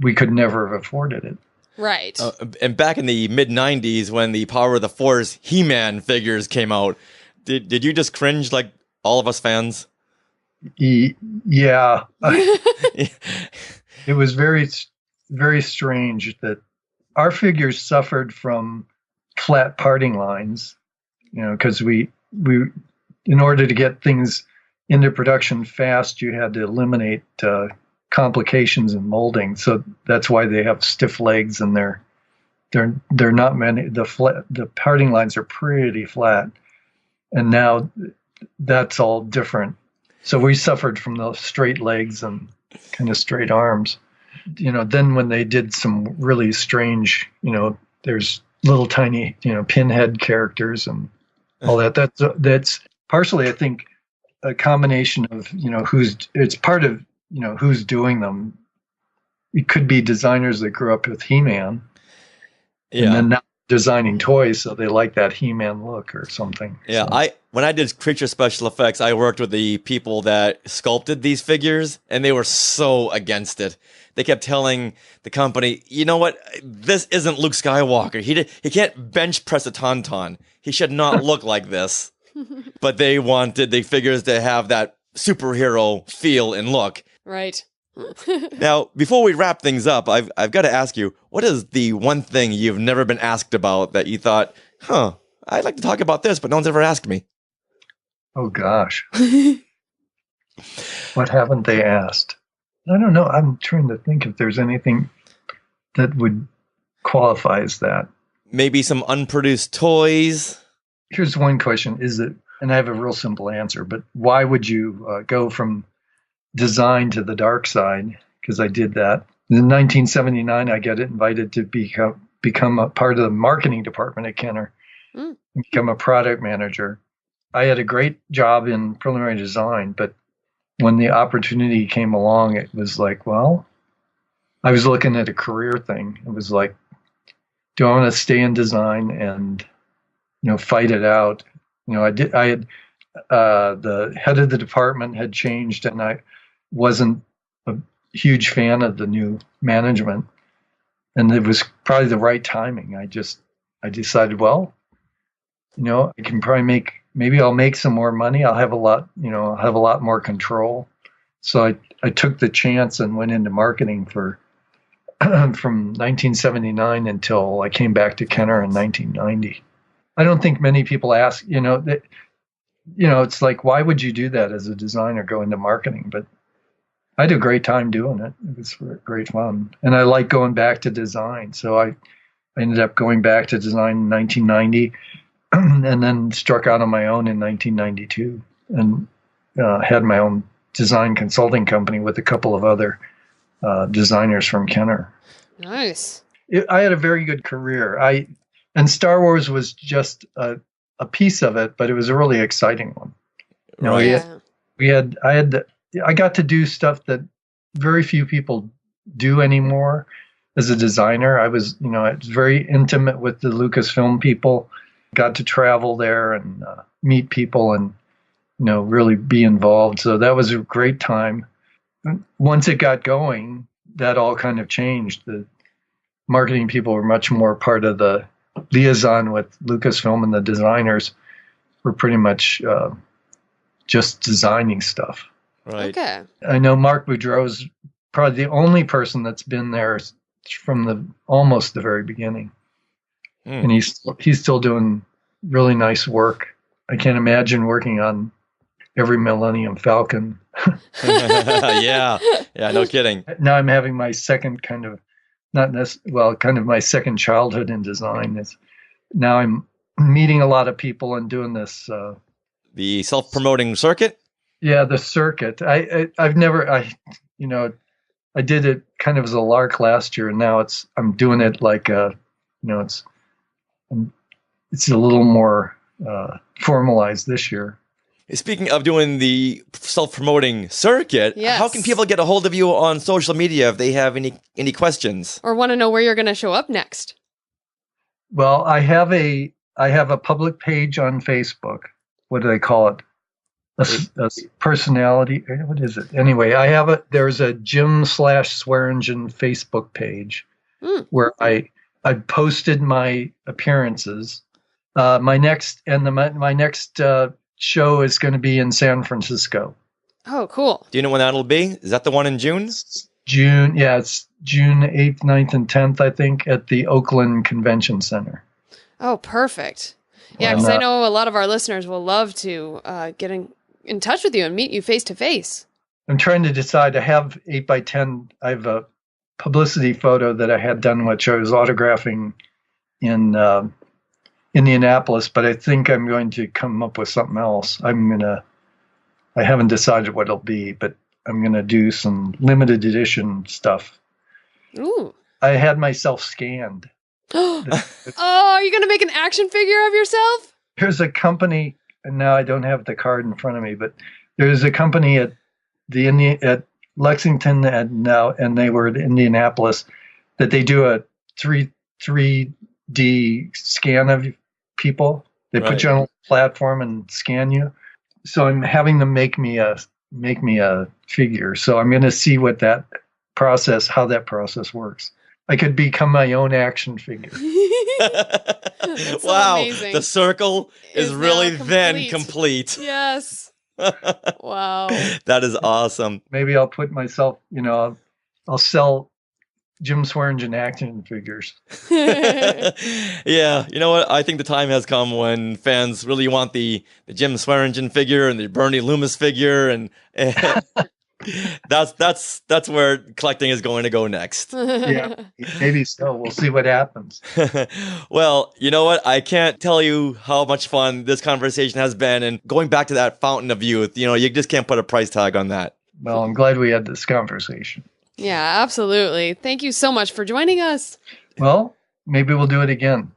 we could never have afforded it. Right. And back in the mid-90s, when the Power of the Force He-Man figures came out, did you just cringe like all of us fans? Yeah. It was very, very strange that our figures suffered from flat parting lines, because we in order to get things into production fast, you had to eliminate complications in molding. So that's why they have stiff legs, and they're not many. The parting lines are pretty flat, and now that's all different. So we suffered from those straight legs and kind of straight arms. Then when they did some really strange, there's little tiny, pinhead characters and all that. That's partially, I think, a combination of, it's part of, who's doing them. It could be designers that grew up with He-Man, and then now designing toys, so they like that He-Man look or something. Yeah, so. When I did creature special effects, I worked with the people that sculpted these figures, and they were so against it. They kept telling the company, you know what, this isn't Luke Skywalker. He can't bench press a tauntaun. He should not look like this. But they wanted the figures to have that superhero feel and look. Right. Now, before we wrap things up, I've got to ask you, what is the one thing you've never been asked about that you thought, I'd like to talk about this, but no one's ever asked me? Oh, gosh. What haven't they asked? I don't know. I'm trying to think if there's anything that would qualify as that. Maybe some unproduced toys? Here's one question. And I have a real simple answer, but why would you go from design to the dark side? Because I did that. In 1979, I got invited to become a part of the marketing department at Kenner, and become a product manager. I had a great job in preliminary design, but when the opportunity came along, it was like, well, I was looking at a career thing. It was like, do I want to stay in design and, fight it out? I had the head of the department had changed, and I wasn't a huge fan of the new management, and it was probably the right timing. I decided, well, I can probably maybe I'll make some more money. I'll have a lot more control. So I took the chance and went into marketing from 1979 until I came back to Kenner in 1990. I don't think many people ask, it's like, why would you do that as a designer, go into marketing? But I had a great time doing it. It was great fun. And I like going back to design. So I ended up going back to design in 1990 and then struck out on my own in 1992 and had my own design consulting company with a couple of other designers from Kenner. Nice. I had a very good career. And Star Wars was just a piece of it, but it was a really exciting one. You know, I got to do stuff that very few people do anymore. As a designer, I was very intimate with the Lucasfilm people. Got to travel there and meet people and really be involved. So that was a great time. Once it got going, that all kind of changed. The marketing people were much more part of the liaison with Lucasfilm, and the designers were pretty much just designing stuff. Right. Okay. I know Mark Boudreau's probably the only person that's been there from almost the very beginning. And he's still doing really nice work. I can't imagine working on every Millennium Falcon. Yeah, no kidding. Now I'm having my second kind of my second childhood in design. Now I'm meeting a lot of people and doing this. The self-promoting circuit? Yeah, the circuit. I did it kind of as a lark last year, and now I'm doing it like it's a little more formalized this year. Speaking of doing the self-promoting circuit, how can people get a hold of you on social media if they have any questions? Or want to know where you're going to show up next? Well, I have a public page on Facebook. What do they call it? A personality. What is it? Anyway, there's a Jim/Swearingen Facebook page where I posted my appearances. My next show is going to be in San Francisco. Oh, cool. Do you know when that'll be? Is that the one in June? June. Yeah, it's June 8th, 9th, and 10th, I think, at the Oakland Convention Center. Oh, perfect. Yeah, because I know a lot of our listeners will love to get in touch with you and meet you face to face. I'm trying to decide. I have 8x10. I have a publicity photo that I had done, which I was autographing in Indianapolis, but I think I'm going to come up with something else. I haven't decided what it'll be, but I'm going to do some limited edition stuff. Ooh. I had myself scanned. Oh, are you going to make an action figure of yourself? There's a company, and now I don't have the card in front of me, but there's a company at Lexington and they were at Indianapolis that they do a 3D scan of people. They put you on a platform and scan you. So I'm having them make me a figure. So I'm going to see how that process works. I could become my own action figure. Wow, amazing. The circle is really then complete. Yes. Wow. That is awesome. Maybe I'll put myself, I'll sell Jim Swearingen action figures. Yeah, you know what? I think the time has come when fans really want the Jim Swearingen figure and the Bernie Loomis figure, and that's where collecting is going to go next. Yeah, maybe so. We'll see what happens. Well, you know what? I can't tell you how much fun this conversation has been, and going back to that fountain of youth, you just can't put a price tag on that. Well, I'm glad we had this conversation. Yeah, absolutely. Thank you so much for joining us. Well, maybe we'll do it again.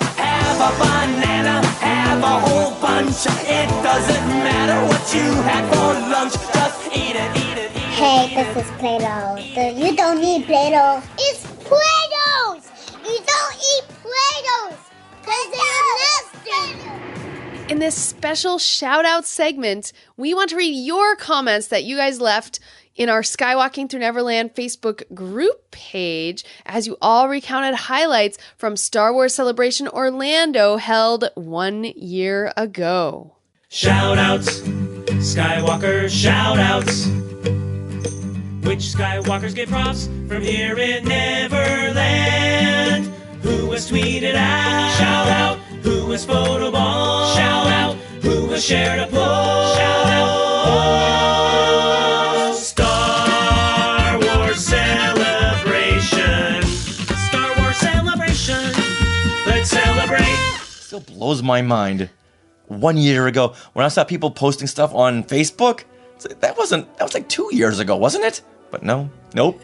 Have a banana, have a whole bunch. It doesn't matter what you had for lunch. Just eat it, eat it, eat it. Hey, this is Play-Doh. You don't need Play-Doh. It's Play-Dohs! You don't eat Play-Dohs! Because they're nasty! In this special shout-out segment, we want to read your comments that you guys left in our Skywalking Through Neverland Facebook group page, as you all recounted highlights from Star Wars Celebration Orlando held 1 year ago. Shout-outs, Skywalker shout-outs. Which Skywalkers get props from here in Neverland? Who was tweeted out? Shout-out. Who was photobombed? Shout-out. Who was shared a post? Shout-out. Star Wars Celebration. Star Wars Celebration. Let's celebrate. Still blows my mind. 1 year ago, when I saw people posting stuff on Facebook, that was like 2 years ago, wasn't it? But nope.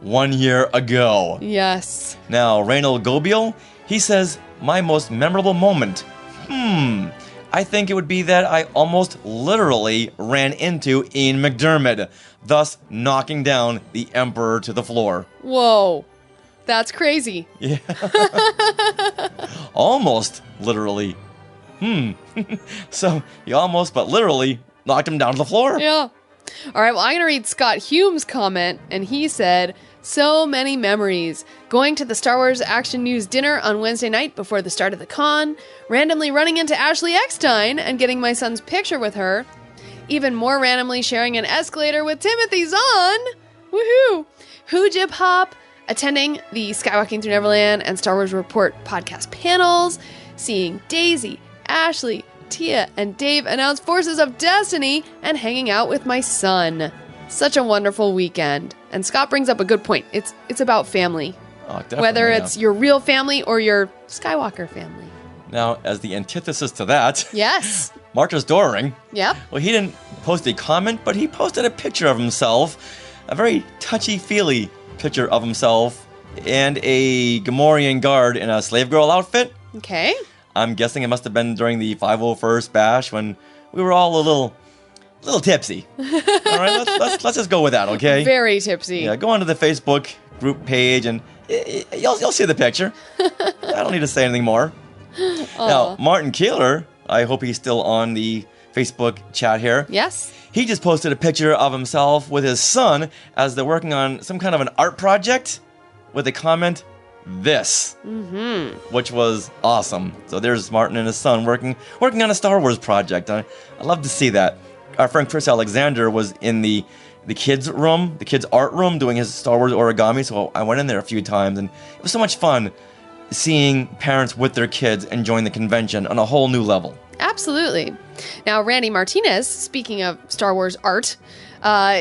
1 year ago. Yes. Now, Reynald Gobiel, He says, my most memorable moment. I think it would be that I almost literally ran into Ian McDiarmid, thus knocking down the Emperor to the floor. Whoa. That's crazy. Yeah. Almost literally. So you almost, but literally, knocked him down to the floor. Yeah. All right, well, I'm going to read Scott Hume's comment, and he said, so many memories. Going to the Star Wars Action News dinner on Wednesday night before the start of the con, randomly running into Ashley Eckstein and getting my son's picture with her, even more randomly sharing an escalator with Timothy Zahn, woohoo, Hoojib Hop, attending the Skywalking Through Neverland and Star Wars Report podcast panels, seeing Daisy, Ashley, Tia, and Dave announce Forces of Destiny, and hanging out with my son. Such a wonderful weekend. And Scott brings up a good point. It's about family. Oh, definitely, whether it's your real family or your Skywalker family. Now, as the antithesis to that, yes, Marcus Doring. Yep. Well, he didn't post a comment, but he posted a picture of himself, a very touchy-feely picture of himself, and a Gamorrean guard in a slave girl outfit. Okay. I'm guessing it must have been during the 501st bash when we were all a little tipsy. All right, let's just go with that, okay? Very tipsy. Yeah, go onto the Facebook group page and you'll see the picture. I don't need to say anything more. Now, Martin Keeler, I hope he's still on the Facebook chat here. Yes. He just posted a picture of himself with his son as they're working on some kind of an art project with a comment, this, which was awesome. So there's Martin and his son working on a Star Wars project. I love to see that. Our friend Chris Alexander was in the kids' room, the kids' art room, doing his Star Wars origami, so I went in there a few times, and it was so much fun seeing parents with their kids enjoying the convention on a whole new level. Absolutely. Now, Randy Martinez, speaking of Star Wars art,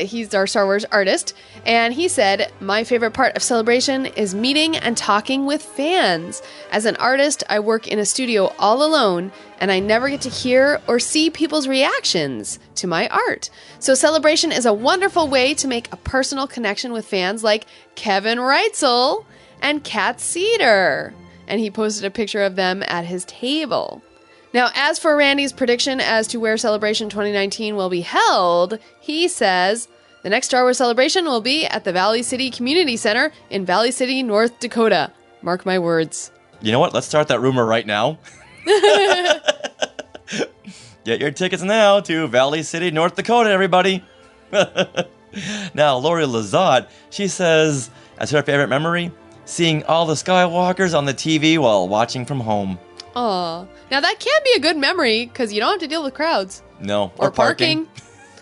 he's our Star Wars artist, and he said, my favorite part of Celebration is meeting and talking with fans. As an artist, I work in a studio all alone, and I never get to hear or see people's reactions to my art. So Celebration is a wonderful way to make a personal connection with fans like Kevin Reitzel and Kat Cedar. And he posted a picture of them at his table. Now, as for Randy's prediction as to where Celebration 2019 will be held, he says, the next Star Wars Celebration will be at the Valley City Community Center in Valley City, North Dakota. Mark my words. You know what? Let's start that rumor right now. Get your tickets now to Valley City, North Dakota, everybody. Now, Lori Lazat, she says, as her favorite memory, seeing all the Skywalkers on the TV while watching from home. Aw. Now that can be a good memory, because you don't have to deal with crowds. No. Or parking.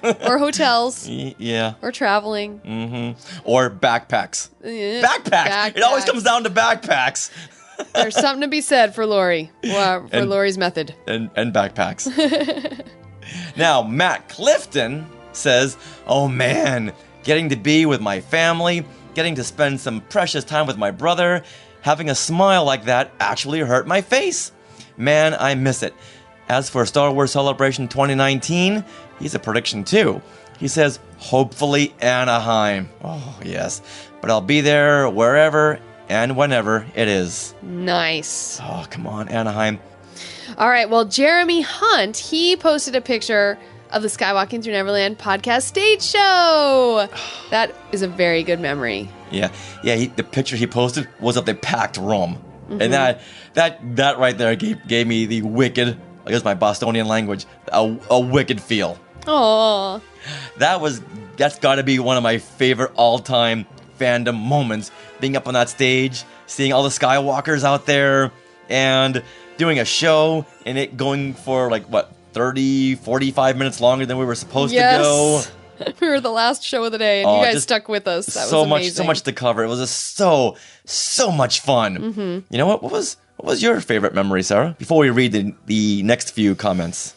Or hotels. Yeah. Or traveling. Mm-hmm. Or backpacks. Backpacks! It always comes down to backpacks. There's something to be said for Lori. For Lori's method. And backpacks. Now, Matt Clifton says, oh man, getting to be with my family, getting to spend some precious time with my brother, having a smile like that actually hurt my face. Man, I miss it. As for Star Wars Celebration 2019, he's a prediction too. He says, hopefully Anaheim. Oh, yes. But I'll be there wherever and whenever it is. Nice. Oh, come on, Anaheim. All right, well, Jeremy Hunt, he posted a picture of the Skywalking Through Neverland podcast stage show. That is a very good memory. Yeah. The picture he posted was of the packed room. And that right there gave me the wicked, I guess my Bostonian language, a wicked feel. Aww. That's got to be one of my favorite all-time fandom moments, being up on that stage, seeing all the Skywalkers out there, and doing a show, and it going for 30, 45 minutes longer than we were supposed to go. We were the last show of the day, and you guys stuck with us. That was amazing. So much to cover. It was just so much fun. Mm-hmm. You know what? What was your favorite memory, Sarah? Before we read the next few comments.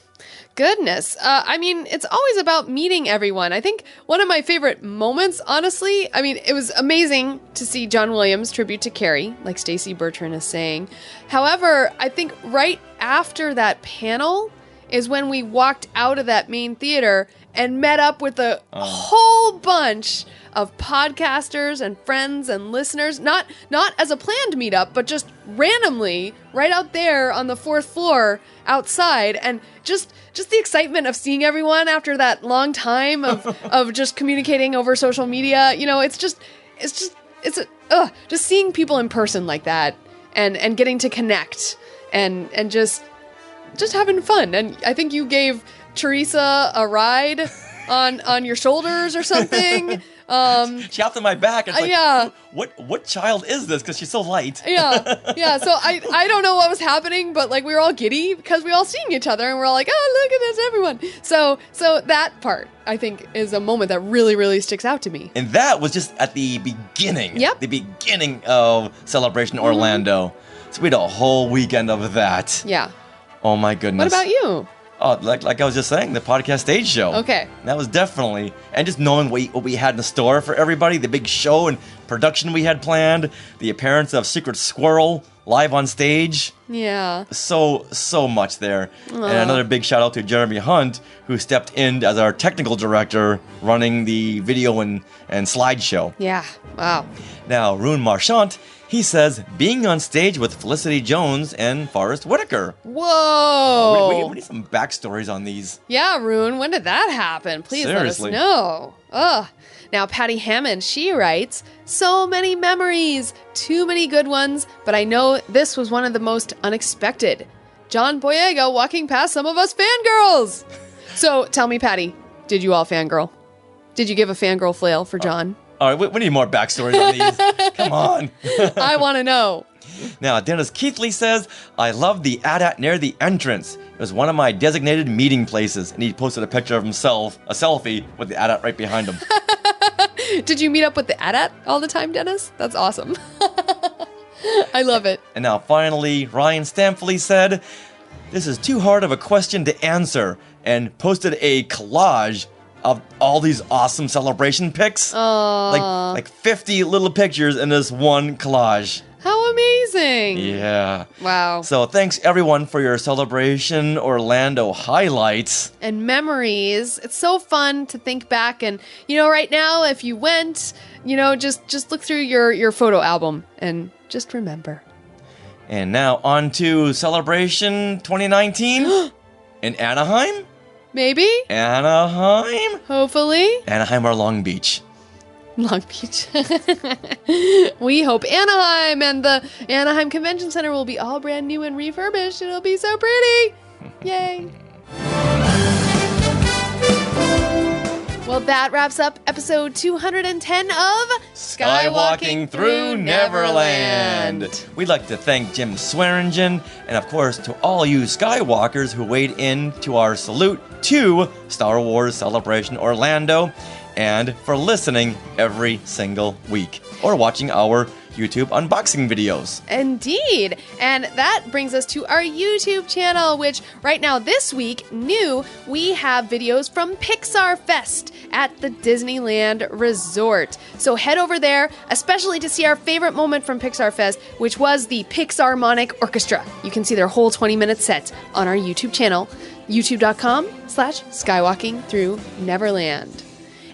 Goodness. I mean, it's always about meeting everyone. I think one of my favorite moments, honestly, it was amazing to see John Williams' tribute to Carrie, like Stacey Bertrand is saying. However, I think right after that panel is when we walked out of that main theater and met up with a whole bunch of podcasters and friends and listeners. Not as a planned meetup, but just randomly right out there on the 4th floor outside, and just the excitement of seeing everyone after that long time of just communicating over social media. Just seeing people in person like that and getting to connect and just having fun. And I think you gave Teresa a ride on your shoulders or something. She hopped on my back. It's like, yeah. What child is this? Because she's so light. Yeah. So I don't know what was happening, but like we were all giddy because we were all seeing each other and we're all like, oh, look at this, everyone. So that part I think is a moment that really, really sticks out to me. And that was just at the beginning. Yep. The beginning of Celebration Orlando. So we had a whole weekend of that. Yeah. Oh my goodness. What about you? Oh, like I was just saying, the podcast stage show. Okay. That was definitely, and just knowing what we had in the store for everybody, the big show and production we had planned, the appearance of Secret Squirrel live on stage. Yeah. So much there. And another big shout out to Jeremy Hunt, who stepped in as our technical director, running the video and slideshow. Yeah. Wow. Now, Rune Marchant, he says, being on stage with Felicity Jones and Forrest Whitaker. Whoa! We need some backstories on these. Yeah, Rune, when did that happen? Please Seriously. let us know. Ugh. Now, Patty Hammond, she writes, so many memories, too many good ones, but I know this was one of the most unexpected. John Boyega walking past some of us fangirls. So, tell me, Patty, did you all fangirl? Did you give a fangirl flail for John? All right, we need more backstories on these. Come on. I want to know. Now, Dennis Keithley says, I love the AT-AT near the entrance. It was one of my designated meeting places. And he posted a picture of himself, a selfie, with the AT-AT right behind him. Did you meet up with the AT-AT all the time, Dennis? That's awesome. I love it. And now, finally, Ryan Stampley said, this is too hard of a question to answer, and posted a collage of all these awesome celebration pics. Like 50 little pictures in this one collage. How amazing. Yeah. Wow. So thanks everyone for your Celebration Orlando highlights. And memories. It's so fun to think back and, right now, if you went, just look through your photo album and just remember. And now on to Celebration 2019 in Anaheim? Maybe? Anaheim? Hopefully. Anaheim or Long Beach? Long Beach. We hope Anaheim and the Anaheim Convention Center will be all brand new and refurbished. It'll be so pretty. Yay. Well, that wraps up episode 210 of Skywalking Through Neverland. We'd like to thank Jim Swearingen and, of course, to all you Skywalkers who weighed in to our salute to Star Wars Celebration Orlando and for listening every single week or watching our YouTube unboxing videos. Indeed. And that brings us to our YouTube channel, which right now this week, new, we have videos from Pixar Fest at the Disneyland Resort. So head over there, especially to see our favorite moment from Pixar Fest, which was the Pixarmonic Orchestra. You can see their whole 20-minute set on our YouTube channel, youtube.com/skywalkingthrough-neverland.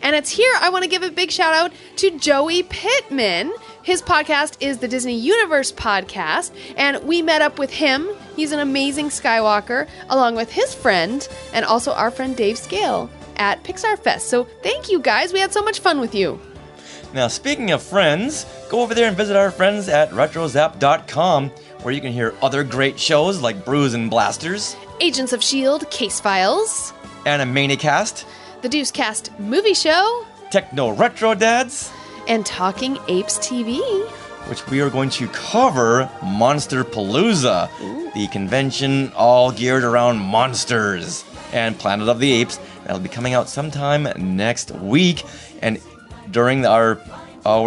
And it's here I want to give a big shout out to Joey Pittman. His podcast is the Disney Universe Podcast, and we met up with him. He's an amazing Skywalker, along with his friend, and also our friend Dave Scale at Pixar Fest. So thank you guys. We had so much fun with you. Now, speaking of friends, go over there and visit our friends at retrozap.com, where you can hear other great shows like Brews and Blasters, Agents of S.H.I.E.L.D. Case Files, Animaniacast, The Deucecast Movie Show, Techno Retro Dads, and Talking Apes TV, which we are going to cover Monster Palooza, the convention all geared around monsters, and Planet of the Apes. That'll be coming out sometime next week. And during our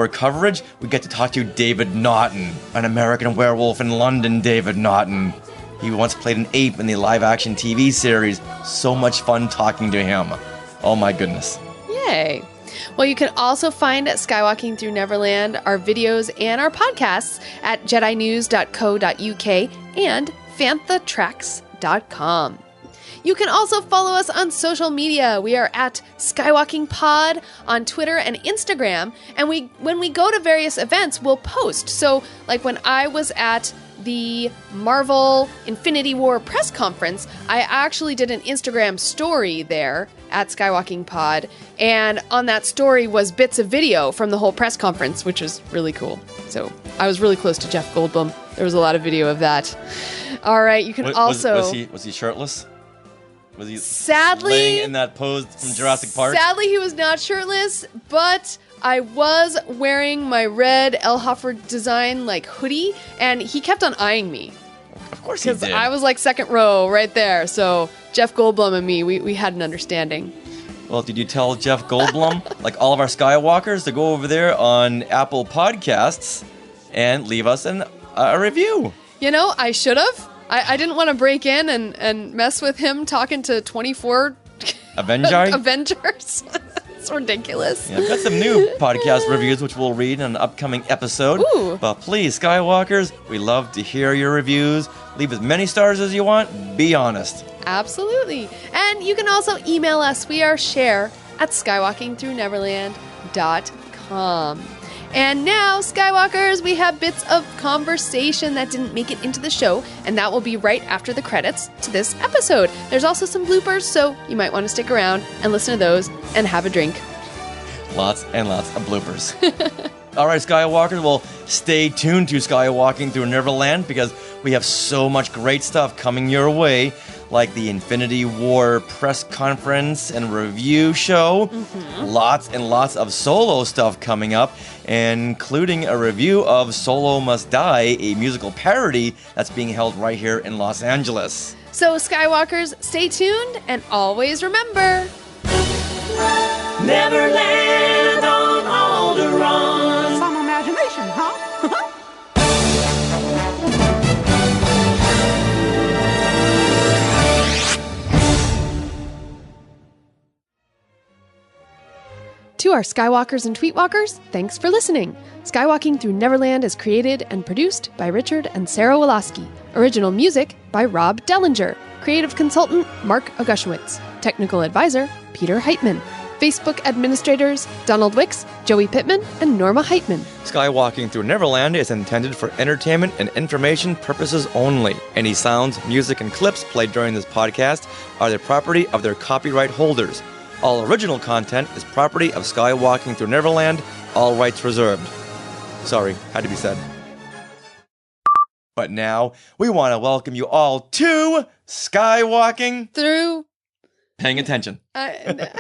coverage, we get to talk to David Naughton, an American Werewolf in London David Naughton. He once played an ape in the live-action TV series. So much fun talking to him. Oh my goodness. Yay. Well, you can also find Skywalking Through Neverland, our videos, and our podcasts at jedinews.co.uk and fanthatracks.com. You can also follow us on social media. We are at Skywalking Pod on Twitter and Instagram, and when we go to various events, we'll post. So, like when I was at the Marvel Infinity War press conference, I actually did an Instagram story there at Skywalking Pod, and on that story was bits of video from the whole press conference, which was really cool. So I was really close to Jeff Goldblum. There was a lot of video of that. All right, you can also... Was he shirtless? Was he sadly laying in that pose from Jurassic Park? Sadly, he was not shirtless, but I was wearing my red Elhofer design hoodie, and he kept on eyeing me. Of course he did. Because I was second row right there. So Jeff Goldblum and me, we had an understanding. Well, did you tell Jeff Goldblum, like all of our Skywalkers, to go over there on Apple Podcasts and leave us a review? I should have. I didn't want to break in and mess with him talking to 24 Avengers. It's ridiculous. Yeah, I've got some new podcast reviews, which we'll read in an upcoming episode. Ooh. But please, Skywalkers, we love to hear your reviews. Leave as many stars as you want. Be honest. Absolutely. And you can also email us. We are share@skywalkingthroughneverland.com. And now, Skywalkers, we have bits of conversation that didn't make it into the show, and that will be right after the credits to this episode. There's also some bloopers, so you might want to stick around and listen to those and have a drink. Lots and lots of bloopers. All right, Skywalkers, well, stay tuned to Skywalking Through Neverland because we have so much great stuff coming your way, like the Infinity War press conference and review show. Mm-hmm. Lots and lots of solo stuff coming up, including a review of Solo Must Die, a musical parody that's being held right here in Los Angeles. So, Skywalkers, stay tuned and always remember... Neverland on Alderaan. Some imagination, huh? To our Skywalkers and Tweetwalkers, thanks for listening. Skywalking Through Neverland is created and produced by Richard and Sarah Woloski. Original music by Rob Dellinger. Creative consultant Mark Augushowitz. Technical advisor Peter Heitman. Facebook administrators Donald Wicks, Joey Pittman, and Norma Heitman. Skywalking Through Neverland is intended for entertainment and information purposes only. Any sounds, music, and clips played during this podcast are the property of their copyright holders. All original content is property of Skywalking Through Neverland, all rights reserved. Sorry, had to be said. But now, we want to welcome you all to Skywalking Through... Paying attention. Yeah,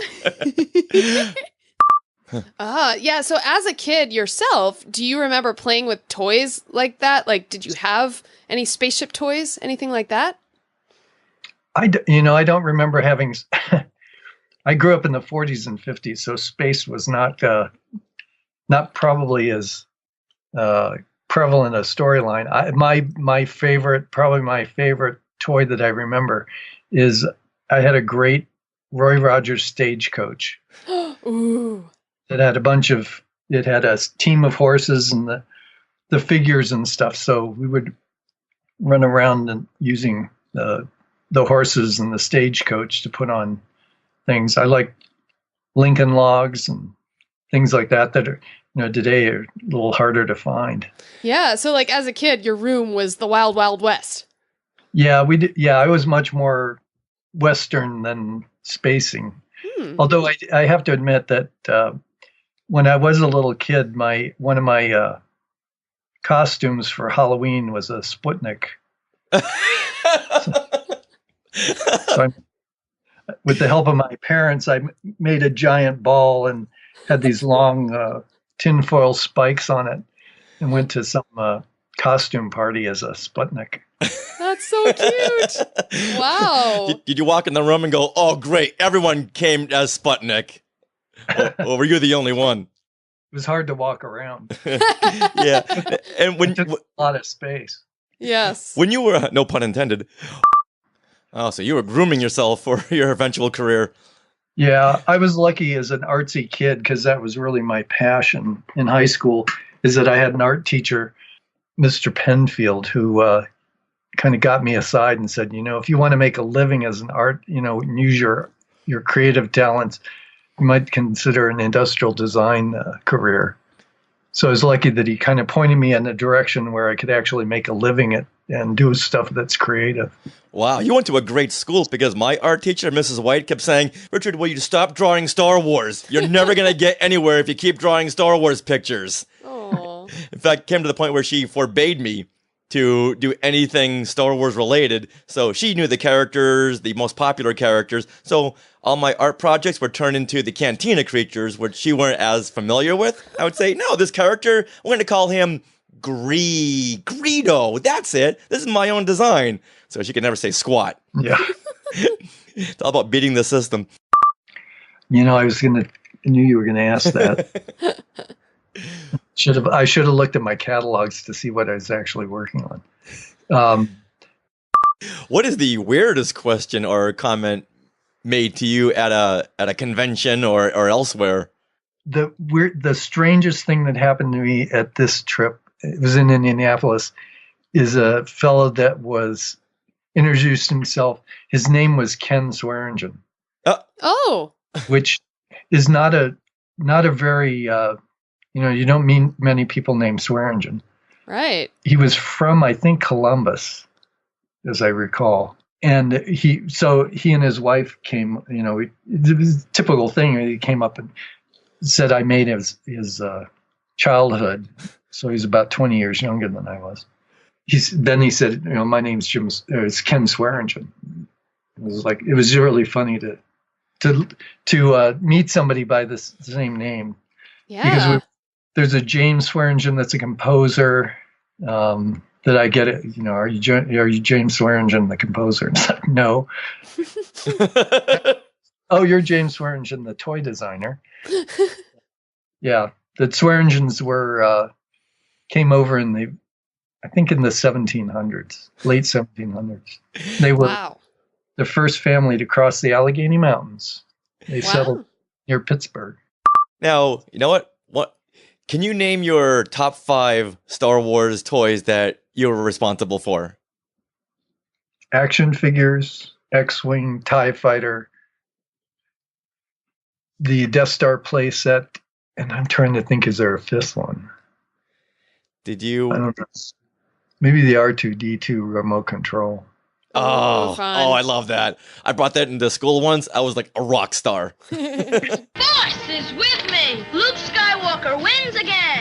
so as a kid yourself, do you remember playing with toys like that? Did you have any spaceship toys, anything like that? I don't remember having... I grew up in the 40s and 50s, so space was not probably as prevalent a storyline. My favorite toy that I remember is I had a great Roy Rogers stagecoach. Ooh! It had a team of horses and the figures and stuff. So we would run around and using the horses and the stagecoach to put on things. I like Lincoln logs and things like that are, today are a little harder to find. Yeah. So as a kid, your room was the Wild Wild West. Yeah, we did. Yeah, I was much more Western than spacing. Although I have to admit that when I was a little kid, one of my costumes for Halloween was a Sputnik. So with the help of my parents, I made a giant ball and had these long tinfoil spikes on it and went to some costume party as a Sputnik. That's so cute. Wow. Did you walk in the room and go, oh, great, everyone came as Sputnik? Or were you the only one? It was hard to walk around. Yeah. And it took a lot of space. Yes. When you were, no pun intended. Oh, so you were grooming yourself for your eventual career. Yeah, I was lucky as an artsy kid because that was really my passion in high school, is that I had an art teacher, Mr. Penfield, who kind of got me aside and said, if you want to make a living as an art, and use your creative talents, you might consider an industrial design career. So I was lucky that he kind of pointed me in a direction where I could actually make a living and do stuff that's creative. Wow, you went to a great school because my art teacher, Mrs. White, kept saying, Richard, will you stop drawing Star Wars? You're never going to get anywhere if you keep drawing Star Wars pictures. Oh. In fact, it came to the point where she forbade me to do anything Star Wars related. So she knew the characters, the most popular characters. So all my art projects were turned into the Cantina creatures, which she weren't as familiar with. I would say, no, this character, we're going to call him Greedo. That's it. This is my own design. So she could never say squat. Yeah. It's all about beating the system. You know, I knew you were going to ask that. I should have looked at my catalogs to see what I was actually working on. What is the weirdest question or comment made to you at a convention or elsewhere? The strangest thing that happened to me at this trip, it was in Indianapolis, is a fellow that was introduced himself. His name was Ken Swearingen. Oh, which is not a very you don't meet many people named Swearingen. Right. He was from, I think, Columbus, as I recall. And he and his wife came, it was a typical thing. He came up and said I made his childhood. So he's about 20 years younger than I was. Then he said, my name's it's Ken Swearingen. It was really funny to meet somebody by the same name. Yeah. Because there's a James Swearingen that's a composer. That I get it. Are you James Swearingen, the composer? And it's like, no. Oh, you're James Swearingen, the toy designer. Yeah, the Swearingens came over in the 1700s, late 1700s. They were the first family to cross the Allegheny Mountains. They settled near Pittsburgh. Now, you know what? Can you name your top 5 Star Wars toys that you were responsible for? Action figures, X-Wing, TIE Fighter, the Death Star play set, and I'm trying to think, is there a 5th one? Did you? I don't know. Maybe the R2-D2 remote control. Oh, I love that. I brought that into school once. I was like a rock star. Force is with me. Luke Skywalker wins again.